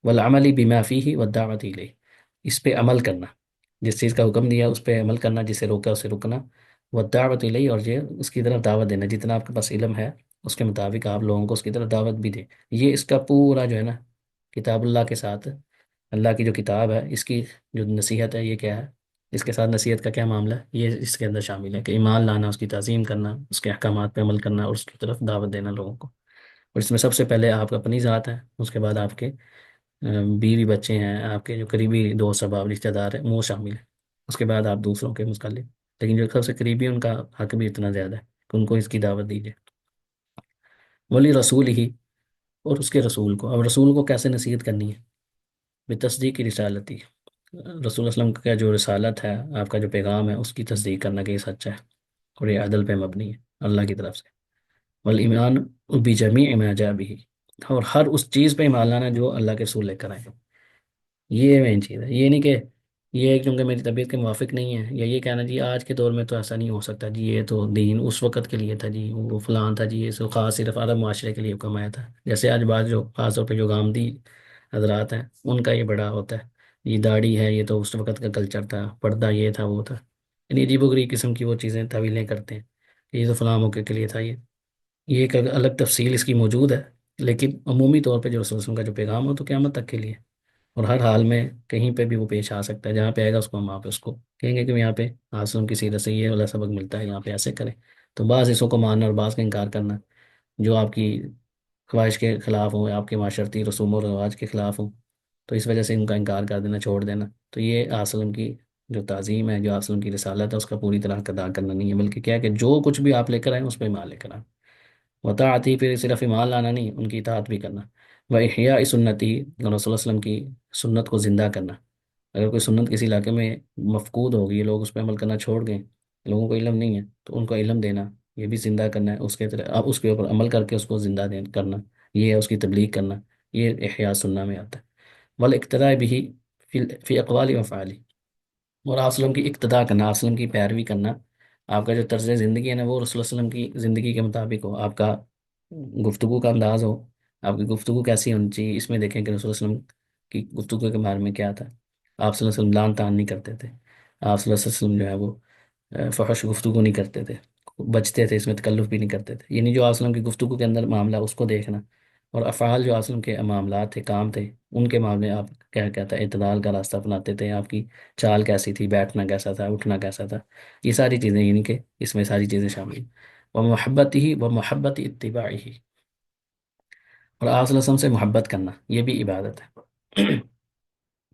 والعمل بما فیہ والدعوت الیہ، اس پہ عمل کرنا، جس چیز کا حکم دیا اس پہ عمل کرنا، جسے روکا اسے رکنا، والدعوت الیہ، اور یہ اس کی طرف دعوت دینا، جتنا آپ کے پاس علم ہے اس کے مطابق آپ لوگوں کو اس کی طرف دعوت بھی دیں۔ یہ اس کا پورا جو ہے نا کتاب اللہ کے ساتھ، اللہ کی جو کتاب ہے اس کی جو نصیحت ہے یہ کیا ہے، اس کے ساتھ نصیحت کا کیا معاملہ ہے، یہ اس کے اندر شامل ہے کہ ایمان لانا، اس کی تعظیم کرنا، اس کے احکامات پہ عمل کرنا اور اس کی طرف دعوت دینا لوگوں کو، اور اس میں سب سے پہلے آپ اپنی ذات ہے، اس کے بعد آپ کے بیوی بچے ہیں، آپ کے جو قریبی دوست احباب رشتہ دار ہیں وہ شامل ہیں، اس کے بعد آپ دوسروں کے متعلق، لیکن جو سب سے قریبی ہے ان کا حق بھی اتنا زیادہ ہے کہ ان کو اس کی دعوت دیجیے۔ ولی رسول ہی، اور اس کے رسول کو، اب رسول کو کیسے نصیحت کرنی ہے؟ بتصدیق کی رسالتی، رسول اللہ علیہ وسلم کا جو رسالت ہے، آپ کا جو پیغام ہے اس کی تصدیق کرنا کہ یہ سچا ہے اور یہ عدل پہ مبنی ہے اللہ کی طرف سے، والایمان بجمیع ما جاء به، اور ہر اس چیز پہ ایمان لانا جو اللہ کے رسول لے کر آئے، یہ مین چیز ہے، یہ نہیں کہ یہ کیونکہ میری طبیعت کے موافق نہیں ہے، یا یہ کہنا جی آج کے دور میں تو ایسا نہیں ہو سکتا جی، یہ تو دین اس وقت کے لیے تھا جی، وہ فلان تھا جی، یہ سو خاص صرف عرب معاشرے کے لیے حکم آیا تھا، جیسے آج بعض جو خاص طور پہ جو گامدی حضرات ہیں ان کا یہ بڑا ہوتا ہے، یہ داڑھی ہے یہ تو اس وقت کا کلچر تھا، پردہ یہ تھا وہ تھا، یعنی عجیب و غریب قسم کی وہ چیزیں تعویلیں کرتے ہیں کہ یہ تو فلاں موقع کے لیے تھا، یہ ایک الگ تفصیل اس کی موجود ہے، لیکن عمومی طور پہ جو رسول اللہ علیہ وسلم کا جو پیغام ہو تو قیامت تک کے لیے، اور ہر حال میں کہیں پہ بھی وہ پیش آ سکتا ہے، جہاں پہ آئے گا اس کو ہم وہاں پہ اس کو کہیں گے کہ یہاں پہ آسلم کی سیرت سے یہ والا سبق ملتا ہے، یہاں پہ ایسے کریں، تو بعض حصوں کو ماننا اور بعض کا انکار کرنا جو آپ کی خواہش کے خلاف ہوں، آپ کے معاشرتی رسوم و رواج کے خلاف ہوں، تو اس وجہ سے ان کا انکار کر دینا، چھوڑ دینا، تو یہ آسلم کی جو تعظیم ہے، جو آسلم کی رسالت ہے اس کا پوری طرح ادا کرنا نہیں ہے، بلکہ کیا ہے کہ جو کچھ بھی آپ لے کر آئیں اس پہ ایمان لے کر آئیں، وطاعتی پھر صرف ایمان لانا نہیں، ان کی اطاعت بھی کرنا، وہ احیاء سنتی، رسول اللہ علیہ وسلم کی سنت کو زندہ کرنا، اگر کوئی سنت کسی علاقے میں مفقود ہو گئی، لوگ اس پہ عمل کرنا چھوڑ گئے، لوگوں کو علم نہیں ہے تو ان کو علم دینا، یہ بھی زندہ کرنا ہے، اس کے طرح اب اس کے اوپر عمل کر کے اس کو زندہ کرنا، یہ ہے اس کی تبلیغ کرنا، یہ احیاء سنہ میں آتا ہے۔ والاقتداء بھی فی اقوال و افعال، اور آپ وسلم کی اقتداء کرنا، آپ وسلم کی پیروی کرنا، آپ کا جو طرز زندگی ہے نا وہ رسول اللہ علیہ وسلم کی زندگی کے مطابق ہو، آپ کا گفتگو کا انداز ہو، آپ کی گفتگو کیسی ہونی چاہیے، اس میں دیکھیں کہ رسول اللہ علیہ وسلم کی گفتگو کے بارے میں کیا تھا، آپ صلی اللہ علیہ وسلم لان تان نہیں کرتے تھے، آپ صلی اللہ علیہ وسلم جو ہے وہ فحش گفتگو نہیں کرتے تھے، بچتے تھے، اس میں تکلف بھی نہیں کرتے تھے، یعنی جو آپ وسلم کی گفتگو کے اندر معاملہ اس کو دیکھنا، اور افعال جو آپ وسلم کے معاملات تھے، کام تھے، ان کے معاملے آپ کیا کہتا ہے اعتدال کا راستہ اپناتے تھے، آپ کی چال کیسی تھی، بیٹھنا کیسا تھا، اٹھنا کیسا تھا، یہ ساری چیزیں، یعنی کہ اس میں ساری چیزیں شامل ہیں، وہ محبت ہی وہ محبت اتباع ہی، اور آپ صلی اللہ علیہ وسلم سے محبت کرنا یہ بھی عبادت ہے،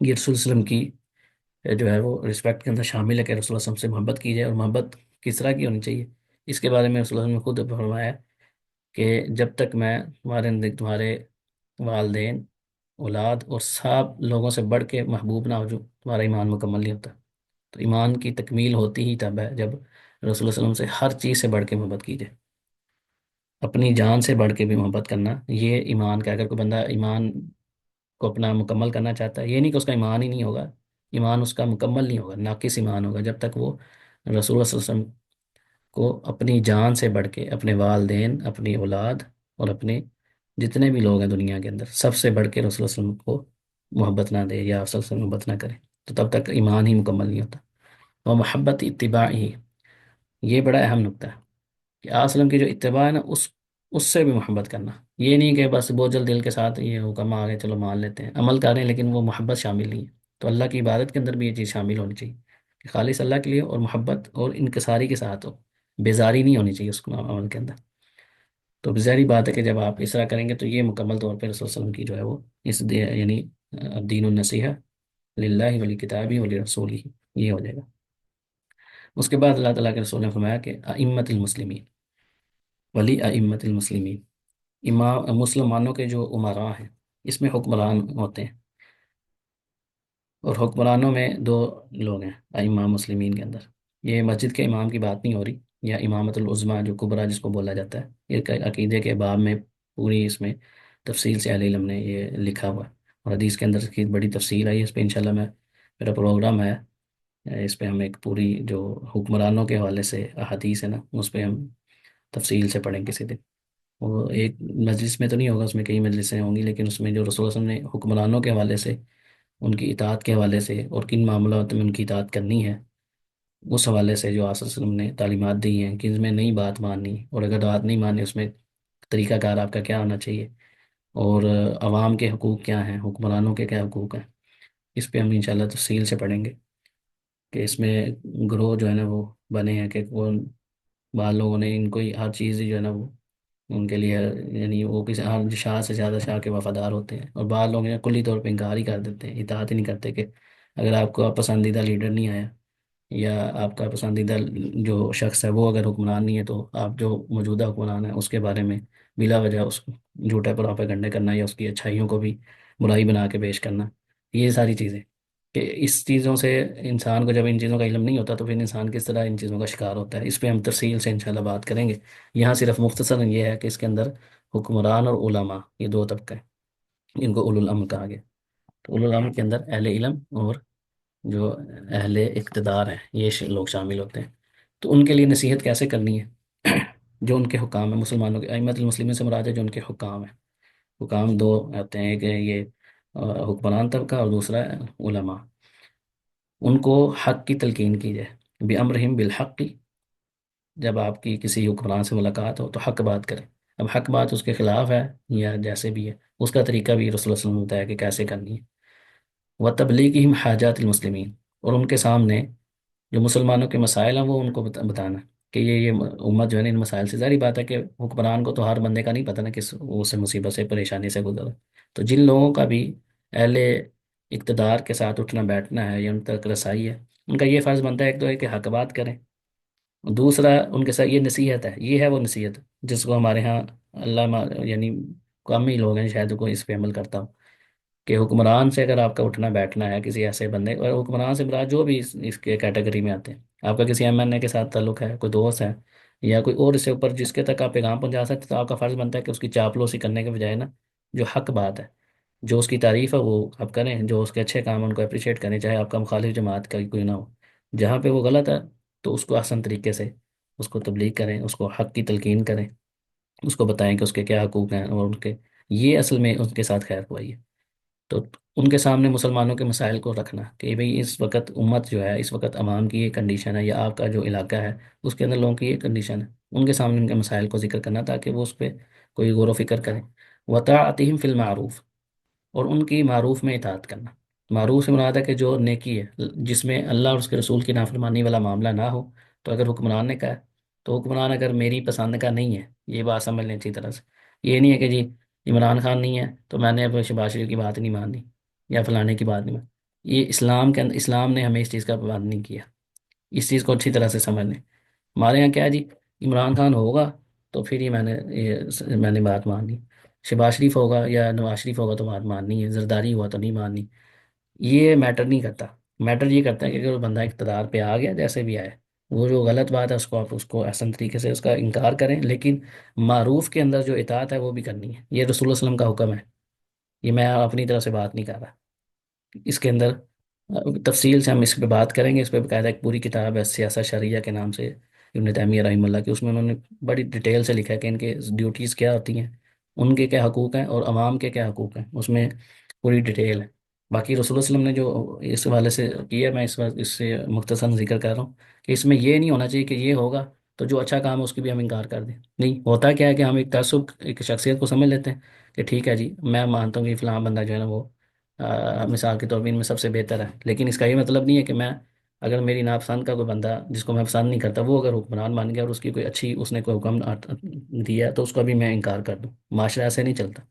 یہ رسول اللہ علیہ وسلم کی جو ہے وہ رسپیکٹ کے اندر شامل ہے کہ رسول اللہ علیہ وسلم سے محبت کی جائے، اور محبت کس طرح کی ہونی چاہیے اس کے بارے میں رسول اللہ علیہ وسلم نے خود فرمایا ہے کہ جب تک میں تمہارے نزدیک تمہارے والدین، اولاد اور سب لوگوں سے بڑھ کے محبوب نہ ہو جاؤں، تمہارا ایمان مکمل نہیں ہوتا، تو ایمان کی تکمیل ہوتی ہی تب ہے جب رسول اللہ صلی اللہ علیہ وسلم سے ہر چیز سے بڑھ کے محبت کی جائے، اپنی جان سے بڑھ کے بھی محبت کرنا، یہ ایمان کا، اگر کوئی بندہ ایمان کو اپنا مکمل کرنا چاہتا ہے، یہ نہیں کہ اس کا ایمان ہی نہیں ہوگا، ایمان اس کا مکمل نہیں ہوگا، ناقص ایمان ہوگا جب تک وہ رسول اللہ صلی اللہ علیہ وسلم کو اپنی جان سے بڑھ کے، اپنے والدین، اپنی اولاد اور اپنے جتنے بھی لوگ ہیں دنیا کے اندر، سب سے بڑھ کے رسول اللہ صلی اللہ علیہ وسلم کو محبت نہ دے یا رسول اللہ صلی اللہ علیہ وسلم محبت نہ کرے، تو تب تک ایمان ہی مکمل نہیں ہوتا۔ اور محبت اتباع ہی، یہ بڑا اہم نقطہ ہے کہ آپ وسلم کی جو اتباع ہے نا، اس سے بھی محبت کرنا، یہ نہیں کہ بس بوجھل دل کے ساتھ یہ حکم آ گئے چلو مان لیتے ہیں، عمل کر رہے ہیں لیکن وہ محبت شامل نہیں ہے۔ تو اللہ کی عبادت کے اندر بھی یہ چیز شامل ہونی چاہیے کہ خالص اللہ کے لیے، اور محبت اور انکساری کے ساتھ ہو، بیزاری نہیں ہونی چاہیے اس کو عمل کے اندر۔ تو ظاہری بات ہے کہ جب آپ اس طرح کریں گے تو یہ مکمل طور پہ رسول اللہ علیہ وسلم کی جو ہے وہ یعنی دین النصیحہ للہ ولی کتابی ولی رسول ہی، یہ ہو جائے گا۔ اس کے بعد اللہ تعالیٰ کے رسول نے فرمایا کہ ائمت المسلمین، ولی ائمت المسلمین، امام مسلمانوں کے جو امراء ہیں، اس میں حکمران ہوتے ہیں، اور حکمرانوں میں دو لوگ ہیں ائمہ مسلمین کے اندر۔ یہ مسجد کے امام کی بات نہیں ہو رہی، یا امامت العظمیٰ جو کبریٰ جس کو بولا جاتا ہے، یہ عقیدے کے باب میں پوری اس میں تفصیل سے اہل علم نے یہ لکھا ہوا ہے، اور حدیث کے اندر اس کی بڑی تفصیل ہے، اس پہ انشاءاللہ میرا پروگرام ہے، اس پہ ہم ایک پوری جو حکمرانوں کے حوالے سے احادیث ہے نا، اس پہ ہم تفصیل سے پڑھیں کسی دن۔ وہ ایک مجلس میں تو نہیں ہوگا، اس میں کئی مجلسیں ہوں گی، لیکن اس میں جو رسول اللہ صلی اللہ علیہ وسلم نے حکمرانوں کے حوالے سے، ان کی اطاعت کے حوالے سے، اور کن معاملات میں ان کی اطاعت کرنی ہے، اس حوالے سے جو آپ صلی اللہ علیہ وسلم نے تعلیمات دی ہیں کہ اس میں نئی بات ماننی، اور اگر بات نہیں ماننی اس میں طریقہ کار آپ کا کیا ہونا چاہیے، اور عوام کے حقوق کیا ہیں، حکمرانوں کے کیا حقوق ہیں، اس پہ ہم انشاءاللہ تفصیل سے پڑھیں گے کہ اس میں گروہ جو ہے نا وہ بنے ہیں کہ وہ بعض لوگوں نے ان کو ہر چیز جو ہے نا وہ ان کے لیے، یعنی وہ کسی ہر شاہ سے زیادہ شاہ کے وفادار ہوتے ہیں، اور بعض لوگ ہیں کلی طور پہ انکار ہی کر دیتے ہیں، اطاعت ہی نہیں کرتے، کہ اگر آپ کو پسندیدہ لیڈر نہیں آیا، یا آپ کا پسندیدہ جو شخص ہے وہ اگر حکمران نہیں ہے، تو آپ جو موجودہ حکمران ہے اس کے بارے میں بلا وجہ اس کو جھوٹے پروپیگنڈے کرنا، یا اس کی اچھائیوں کو بھی برائی بنا کے پیش کرنا، یہ ساری چیزیں، کہ اس چیزوں سے انسان کو جب ان چیزوں کا علم نہیں ہوتا تو پھر انسان کس طرح ان چیزوں کا شکار ہوتا ہے، اس پہ ہم تفصیل سے انشاءاللہ بات کریں گے۔ یہاں صرف مختصراً یہ ہے کہ اس کے اندر حکمران اور علماء، یہ دو طبقے ہیں، ان کو اولو الامر کہا گیا۔ تو اولو الامر کے اندر اہل علم اور جو اہل اقتدار ہیں، یہ لوگ شامل ہوتے ہیں۔ تو ان کے لیے نصیحت کیسے کرنی ہے؟ جو ان کے حکام ہیں، مسلمانوں کے ائمۃ المسلمین سے مراد ہے جو ان کے حکام ہیں۔ حکام دو آتے ہیں، کہ یہ حکمران طبقہ، اور دوسرا علماء۔ ان کو حق کی تلقین کی جائے، بِأَمْرِهِمْ بِالْحَقِّ، جب آپ کی کسی حکمران سے ملاقات ہو تو حق بات کریں۔ اب حق بات اس کے خلاف ہے یا جیسے بھی ہے، اس کا طریقہ بھی رسول اللہ صلی اللہ علیہ وسلم ہوتا ہے کہ کیسے کرنی ہے۔ وَتَبْلِيغِهِمْ حَاجَاتِ الْمُسْلِمِينَ، اور ان کے سامنے جو مسلمانوں کے مسائل ہیں وہ ان کو بتانا کہ یہ امت جو ہے نا ان مسائل سے، ظاہری بات ہے کہ حکمران کو تو ہر بندے کا نہیں پتہ نا کس وہ سے مصیبت سے پریشانی سے گزر ہے، تو جن لوگوں کا بھی اہل اقتدار کے ساتھ اٹھنا بیٹھنا ہے یا ان تک رسائی ہے، ان کا یہ فرض بنتا ہے، ایک تو ہے کہ حق بات کریں، دوسرا ان کے ساتھ یہ نصیحت ہے، یہ ہے وہ نصیحت جس کو ہمارے ہاں یعنی کم ہی لوگ ہیں شاید کوئی اس پہ عمل کرتا ہو، کہ حکمران سے اگر آپ کا اٹھنا بیٹھنا ہے کسی ایسے بندے، اور حکمران سے مراد جو بھی اس کے کیٹیگری میں آتے ہیں، آپ کا کسی ایم این اے کے ساتھ تعلق ہے، کوئی دوست ہے، یا کوئی اور اس سے اوپر جس کے تک آپ پیغام پہنچا سکتے، تو آپ کا فرض بنتا ہے کہ اس کی چاپلوسی کرنے کے بجائے نا، جو حق بات ہے، جو اس کی تعریف ہے وہ آپ کریں، جو اس کے اچھے کام ہیں ان کو اپریشیٹ کریں، چاہے آپ کا مخالف جماعت کا کوئی نہ ہو، جہاں پہ وہ غلط ہے تو اس کو آسان طریقے سے اس کو تبلیغ کریں، اس کو حق کی تلقین کریں، اس کو بتائیں کہ اس کے کیا حقوق ہیں، اور ان کے یہ اصل میں ان کے ساتھ خیر خواہی ہے۔ تو ان کے سامنے مسلمانوں کے مسائل کو رکھنا کہ بھئی اس وقت امت جو ہے، اس وقت عوام کی یہ کنڈیشن ہے، یا آپ کا جو علاقہ ہے اس کے اندر لوگوں کی یہ کنڈیشن ہے، ان کے سامنے ان کے مسائل کو ذکر کرنا تاکہ وہ اس پہ کوئی غور و فکر کریں۔ وطاعتہم فی المعروف، اور ان کی معروف میں اطاعت کرنا۔ معروف سے مراد ہے کہ جو نیکی ہے، جس میں اللہ اور اس کے رسول کی نافرمانی والا معاملہ نہ ہو، تو اگر حکمران نے کہا ہے تو حکمران اگر میری پسند کا نہیں ہے، یہ بات سمجھ لیں اچھی طرح سے، یہ نہیں ہے کہ جی عمران خان نہیں ہے تو میں نے اب شہباز شریف کی بات نہیں ماننی، یا فلانے کی بات نہیں ماننی، یہ اسلام کے اندر اسلام نے ہمیں اس چیز کا پابند نہیں کیا، اس چیز کو اچھی طرح سے سمجھ لیں۔ ہمارے یہاں کیا ہے جی، عمران خان ہوگا تو پھر ہی میں نے بات ماننی، شہباز شریف ہوگا یا نواز شریف ہوگا تو بات ماننی ہے، زرداری ہوا تو نہیں ماننی، یہ میٹر نہیں کرتا۔ میٹر یہ کرتا ہے کہ اگر بندہ اقتدار پہ آ گیا جیسے بھی آئے، وہ جو غلط بات ہے اس کو آپ اس کو احسن طریقے سے اس کا انکار کریں، لیکن معروف کے اندر جو اطاعت ہے وہ بھی کرنی ہے، یہ رسول اللہ علیہ وسلم کا حکم ہے، یہ میں اپنی طرف سے بات نہیں کر رہا۔ اس کے اندر تفصیل سے ہم اس پہ بات کریں گے، اس پہ باقاعدہ ایک پوری کتاب ہے سیاست شرعیہ کے نام سے، ابن تیمیہ رحمہ اللہ کی، اس میں انہوں نے بڑی ڈیٹیل سے لکھا ہے کہ ان کے ڈیوٹیز کیا ہوتی ہیں، ان کے کیا حقوق ہیں اور عوام کے کیا حقوق ہیں، اس میں پوری ڈیٹیل ہے۔ باقی رسول اللہ علیہ وسلم نے جو اس حوالے سے کیا ہے، میں اس وقت اس سے مختصر ذکر کر رہا ہوں کہ اس میں یہ نہیں ہونا چاہیے کہ یہ ہوگا تو جو اچھا کام ہے اس کی بھی ہم انکار کر دیں، نہیں ہوتا کیا ہے کہ ہم ایک تعصب ایک شخصیت کو سمجھ لیتے ہیں کہ ٹھیک ہے جی میں مانتا ہوں کہ فلاں بندہ جو ہے نا وہ مثال کے طور پہ ان میں سب سے بہتر ہے، لیکن اس کا یہ مطلب نہیں ہے کہ میں اگر میری ناپسند کا کوئی بندہ جس کو میں پسند نہیں کرتا وہ اگر حکمران بن گیا اور اس کی کوئی اچھی اس نے کوئی حکم دیا تو اس کو بھی میں انکار کر دوں۔ معاشرہ ایسے نہیں چلتا،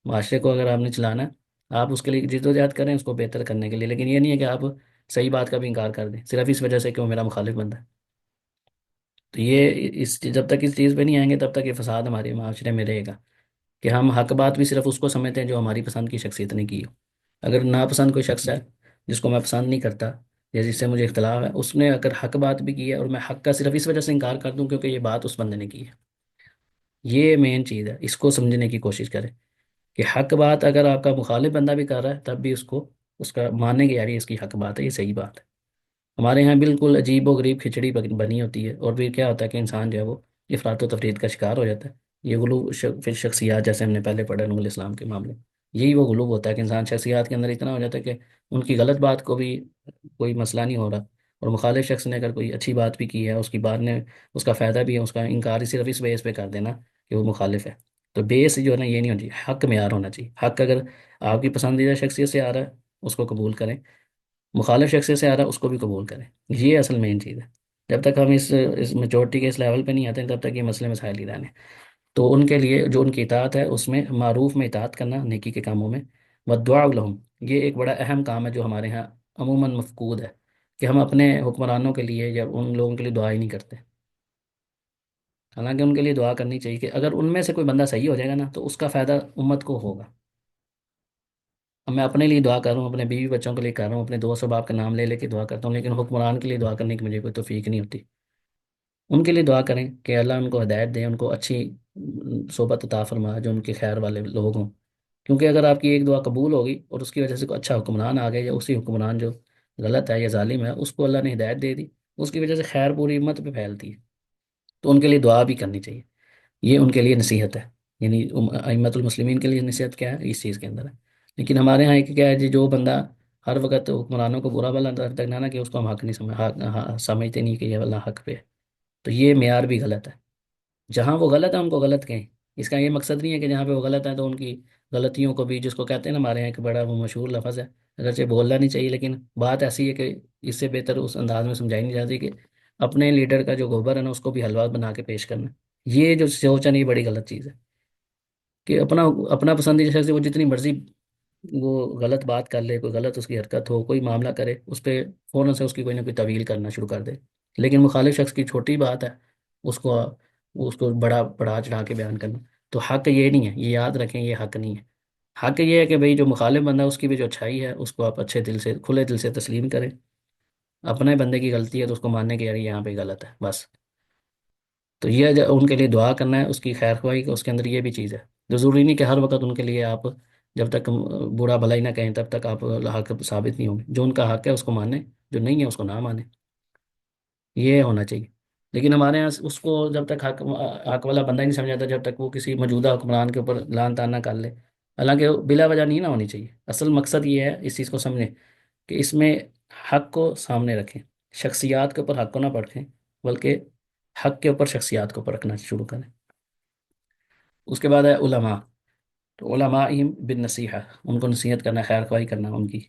معاشرے کو اگر آپ نے چلانا ہے آپ اس کے لیے جدوجہد کریں اس کو بہتر کرنے کے لیے، لیکن یہ نہیں ہے کہ آپ صحیح بات کا بھی انکار کر دیں صرف اس وجہ سے کہ وہ میرا مخالف بندہ ہے۔ تو یہ اس جب تک اس چیز پہ نہیں آئیں گے تب تک یہ فساد ہمارے معاشرے میں رہے گا کہ ہم حق بات بھی صرف اس کو سمجھتے ہیں جو ہماری پسند کی شخصیت نے کی ہو۔ اگر ناپسند کوئی شخص ہے جس کو میں پسند نہیں کرتا یا جس سے مجھے اختلاف ہے، اس نے اگر حق بات بھی کی ہے اور میں حق کا صرف اس وجہ سے انکار کر دوں کیونکہ یہ بات اس بندے نے کی ہے، یہ مین چیز ہے، اس کو سمجھنے کی کوشش کریں کہ حق بات اگر آپ کا مخالف بندہ بھی کر رہا ہے تب بھی اس کو اس کا ماننے کی، یار یہ اس کی حق بات ہے، یہ صحیح بات ہے۔ ہمارے یہاں بالکل عجیب و غریب کھچڑی بنی ہوتی ہے، اور پھر کیا ہوتا ہے کہ انسان جو ہے وہ افراط و تفرید کا شکار ہو جاتا ہے۔ یہ غلو پھر شخصیات جیسے ہم نے پہلے پڑھا نور اسلام کے معاملے میں، یہی وہ غلوب ہوتا ہے کہ انسان شخصیات کے اندر اتنا ہو جاتا ہے کہ ان کی غلط بات کو بھی کوئی مسئلہ نہیں ہو رہا، اور مخالف شخص نے اگر کوئی اچھی بات بھی کی ہے اس کی بات نے اس کا فائدہ بھی ہے، اس کا انکار ہی صرف اس بیس پہ کر دینا کہ وہ مخالف ہے۔ تو بیس جو ہے نا یہ نہیں ہونا چاہیے، حق معیار ہونا چاہیے، حق اگر آپ کی پسندیدہ شخصیت سے آ رہا ہے اس کو قبول کریں، مخالف شخص سے آ رہا ہے اس کو بھی قبول کریں، یہ اصل مین چیز ہے۔ جب تک ہم اس میچورٹی کے اس لیول پہ نہیں آتے ہیں تب تک یہ مسئلے مسائل ہی رہنے۔ تو ان کے لیے جو ان کی اطاعت ہے اس میں معروف میں اطاعت کرنا نیکی کے کاموں میں، والدعاء لہم، یہ ایک بڑا اہم کام ہے جو ہمارے ہاں عموماً مفقود ہے کہ ہم اپنے حکمرانوں کے لیے یا ان لوگوں کے لیے دعا ہی نہیں کرتے، حالانکہ ان کے لیے دعا کرنی چاہیے کہ اگر ان میں سے کوئی بندہ صحیح ہو جائے گا نا تو اس کا فائدہ امت کو ہوگا۔ اب میں اپنے لیے دعا کر رہا ہوں، اپنے بیوی بچوں کے لیے کر رہا ہوں، اپنے دوست و باپ کا نام لے لے کے دعا کرتا ہوں، لیکن حکمران کے لیے دعا کرنے کی مجھے کوئی توفیق نہیں ہوتی۔ ان کے لیے دعا کریں کہ اللہ ان کو ہدایت دے، ان کو اچھی صحبت عطا فرما جو ان کے خیر والے لوگ ہوں، کیونکہ اگر آپ کی ایک دعا قبول ہوگی اور اس کی وجہ سے کوئی اچھا حکمران آ گیا یا اسی حکمران جو غلط ہے یا ظالم ہے اس کو اللہ نے ہدایت دے دی، اس کی وجہ سے خیر پوری امت پہ پھیلتی ہے، تو ان کے لیے دعا بھی کرنی چاہیے، یہ ان کے لیے نصیحت ہے۔ یعنی ائمۃ المسلمین کے لیے نصیحت کیا ہے اس چیز کے اندر ہے، لیکن ہمارے ہاں ایک کیا ہے جی، جو بندہ ہر وقت حکمرانوں کو برا بلا تک نہ کہ اس کو ہم حق نہیں سمجھتے نہیں کہ یہ اللہ حق پہ ہے، تو یہ معیار بھی غلط ہے۔ جہاں وہ غلط ہے ان کو غلط کہیں، اس کا یہ مقصد نہیں ہے کہ جہاں پہ وہ غلط ہے تو ان کی غلطیوں کو بھی، جس کو کہتے ہیں نا ہمارے یہاں ایک بڑا وہ مشہور لفظ ہے، اگرچہ بولنا نہیں چاہیے لیکن بات ایسی ہے کہ اس سے بہتر اس انداز میں سمجھائی نہیں جاتی کہ اپنے لیڈر کا جو گوبر ہے نا اس کو بھی حلوا بنا کے پیش کرنا، یہ جو سوچ ہے نا یہ بڑی غلط چیز ہے کہ اپنا اپنا پسندیدہ شخص ہے، وہ جتنی مرضی وہ غلط بات کر لے، کوئی غلط اس کی حرکت ہو، کوئی معاملہ کرے، اس پہ فوراً سے اس کی کوئی نہ کوئی تویل کرنا شروع کر دے، لیکن مخالف شخص کی چھوٹی بات ہے اس کو اس کو بڑا بڑا چڑھا کے بیان کرنا، تو حق یہ نہیں ہے، یہ یاد رکھیں یہ حق نہیں ہے۔ حق یہ ہے کہ بھئی جو مخالف بندہ ہے اس کی بھی جو اچھائی ہے اس کو آپ اچھے دل سے کھلے دل سے تسلیم کریں، اپنے بندے کی غلطی ہے تو اس کو ماننے کہ یار یہاں پہ غلط ہے بس۔ تو یہ ان کے لیے دعا کرنا ہے، اس کی خیر خواہی کا اس کے اندر یہ بھی چیز ہے، جو ضروری نہیں کہ ہر وقت ان کے لیے آپ جب تک برا بھلا ہی نہ کہیں تب تک آپ حق ثابت نہیں ہوں گے، جو ان کا حق ہے اس کو مانیں، جو نہیں ہے اس کو نہ مانیں، یہ ہونا چاہیے۔ لیکن ہمارے یہاں اس کو جب تک حق والا بندہ ہی نہیں سمجھاتا جب تک وہ کسی موجودہ حکمران کے اوپر لان تان نہ کر لے، حالانکہ بلا وجہ نہیں نہ ہونی چاہیے، اصل مقصد یہ ہے اس چیز کو سمجھیں کہ اس میں حق کو سامنے رکھیں، شخصیات کے اوپر حق کو نہ پرکھیں بلکہ حق کے اوپر شخصیات کو پرکھنا شروع کریں۔ اس کے بعد ہے علماء، تو علماء بالنصیحہ، ان کو نصیحت کرنا، خیر خواہی کرنا ان کی،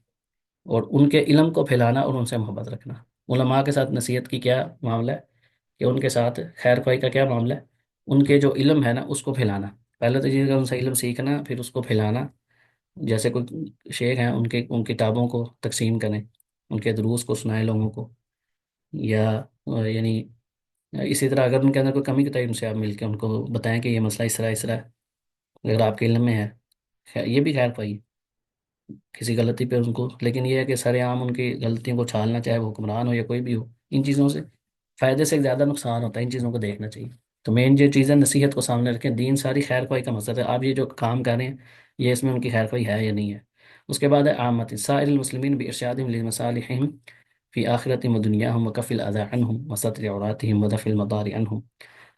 اور ان کے علم کو پھیلانا اور ان سے محبت رکھنا۔ علماء کے ساتھ نصیحت کی کیا معاملہ ہے کہ ان کے ساتھ خیر خواہی کا کیا معاملہ ہے، ان کے جو علم ہے نا اس کو پھیلانا، پہلے تو یہ کہ ان سے علم سیکھنا پھر اس کو پھیلانا، جیسے کوئی شیخ ہیں ان کتابوں کو تقسیم کریں، ان کے دروس کو سنائیں لوگوں کو، یا یعنی اسی طرح اگر ان کے اندر کوئی کمی ہوتا ہے ان سے آپ مل کے ان کو بتائیں کہ یہ مسئلہ اس طرح ہے، اگر آپ کے علم میں ہے، یہ بھی خیر خواہی ہے۔ کسی غلطی پہ ان کو، لیکن یہ ہے کہ سارے عام ان کی غلطیوں کو چھالنا، چاہے وہ حکمران ہو یا کوئی بھی ہو، ان چیزوں سے فائدے سے زیادہ نقصان ہوتا ہے، ان چیزوں کو دیکھنا چاہیے۔ تو مین جو چیزیں نصیحت کو سامنے رکھیں، دین ساری خیر خواہی کا مقصد ہے، آپ یہ جو کام کر رہے ہیں یہ اس میں ان کی خیر خواہی ہے یا نہیں ہے۔ اس کے بعد ہے عامت سائر المسلمین بارشادہم لمصالحہم فی آخرتہم و دنیاہم وکف الاذی عنہم وستر عوراتہم ودفع المضار عنہم،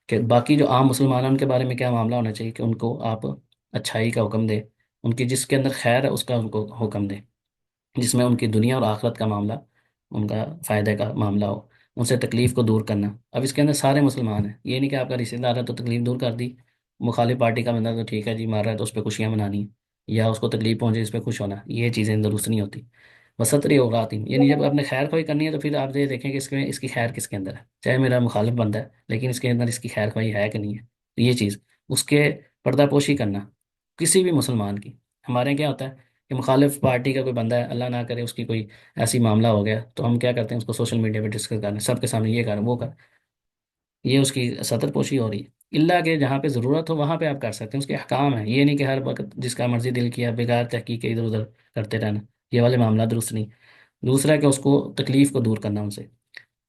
کہ باقی جو عام مسلمان ہیں ان کے بارے میں کیا معاملہ ہونا چاہیے، کہ ان کو آپ اچھائی کا حکم دیں، ان کی جس کے اندر خیر ہے اس کا ان کو حکم دیں، جس میں ان کی دنیا اور آخرت کا معاملہ، ان کا فائدہ کا معاملہ ہو، ان سے تکلیف کو دور کرنا۔ اب اس کے اندر سارے مسلمان ہیں، یہ نہیں کہ آپ کا رشتہ دار ہے تو تکلیف دور کر دی، مخالف پارٹی کا بندہ تو ٹھیک ہے جی مار رہا ہے تو اس پہ خوشیاں منانی ہیں، یا اس کو تکلیف پہنچے اس پہ خوش ہونا، یہ چیزیں درست نہیں ہوتی۔ وسطری اوقات یعنی جب اپنے خیر خواہی کرنی ہے تو پھر آپ یہ دیکھیں کہ اس کی خیر کس کے اندر ہے، چاہے میرا مخالف بندہ ہے لیکن اس کے اندر اس کی خیر خواہی ہے کہ نہیں ہے، تو یہ چیز اس کے پردہ پوشی کرنا کسی بھی مسلمان کی۔ ہمارے یہاں کیا ہوتا ہے کہ مخالف پارٹی کا کوئی بندہ ہے، اللہ نہ کرے اس کی کوئی ایسی معاملہ ہو گیا تو ہم کیا کرتے ہیں اس کو سوشل میڈیا پہ ڈسکس کرنا سب کے سامنے، یہ کر وہ کر، یہ اس کی سطر پوشی ہو رہی ہے۔ اللہ کہ جہاں پہ ضرورت ہو وہاں پہ آپ کر سکتے ہیں، اس کے احکام ہیں، یہ نہیں کہ ہر وقت جس کا مرضی دل کیا بغیر تحقیق کے ادھر ادھر کرتے رہنا، یہ والے معاملہ درست نہیں۔ دوسرا کہ اس کو تکلیف کو دور کرنا ان سے،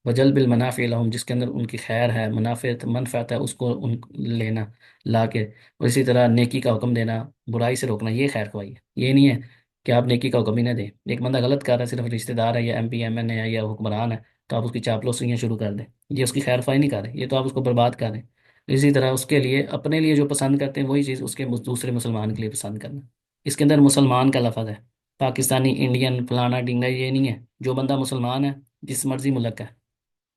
وجلب المنافع لہم، جس کے اندر ان کی خیر ہے، منفعت ہے، اس کو ان لینا لا کے، اور اسی طرح نیکی کا حکم دینا، برائی سے روکنا، یہ خیر خواہی ہے۔ یہ نہیں ہے کہ آپ نیکی کا حکم ہی نہ دیں، ایک بندہ غلط کر رہا ہے، صرف رشتہ دار ہے یا ایم پی ایم این اے ہے یا حکمران ہے تو آپ اس کی چاپلوسیاں شروع کر دیں، یہ اس کی خیر خواہی نہیں کر رہے، یہ تو آپ اس کو برباد کر رہے ہیں۔ اسی طرح اس کے لیے اپنے لیے جو پسند کرتے ہیں وہی چیز اس کے دوسرے مسلمان کے لیے پسند کرنا، اس کے اندر مسلمان کا لفظ ہے، پاکستانی، انڈین، فلانا ڈنگا، یہ نہیں ہے، جو بندہ مسلمان ہے جس مرضی ملک ہے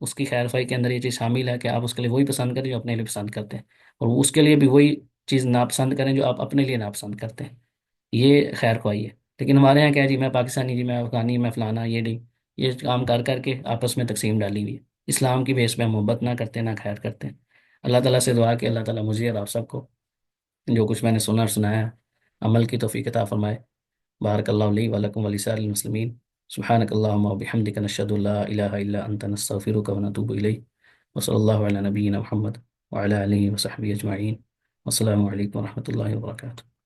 اس کی خیر خواہی کے اندر یہ چیز شامل ہے کہ آپ اس کے لیے وہی پسند کریں جو اپنے لیے پسند کرتے ہیں، اور اس کے لیے بھی وہی چیز ناپسند کریں جو آپ اپنے لیے ناپسند کرتے ہیں، یہ خیر خواہی ہے۔ لیکن ہمارے یہاں کیا ہے جی، میں پاکستانی، جی میں افغانی، میں فلانا، یہ نہیں، یہ کام کر کر کے آپس میں تقسیم ڈالی ہوئی ہے، اسلام کی بیس پہ ہم محبت نہ کرتے نہ خیر کرتے ہیں۔ اللہ تعالیٰ سے دعا کہ اللہ تعالیٰ مجھے اور آپ سب کو جو کچھ میں نے سنا اور سنایا ہے عمل کی توفیق عطا فرمائے۔ بارک اللہ لی ولکم ولسائر المسلمین، سبحانک اللہم وبحمدک، نشہد ان لا الہ الا انت، نستغفرک ونتوب الیک، وصلی اللہ علی نبینا محمد وعلی آلہ وصحبہ اجمعین، والسلام علیکم ورحمۃ اللہ وبرکاتہ۔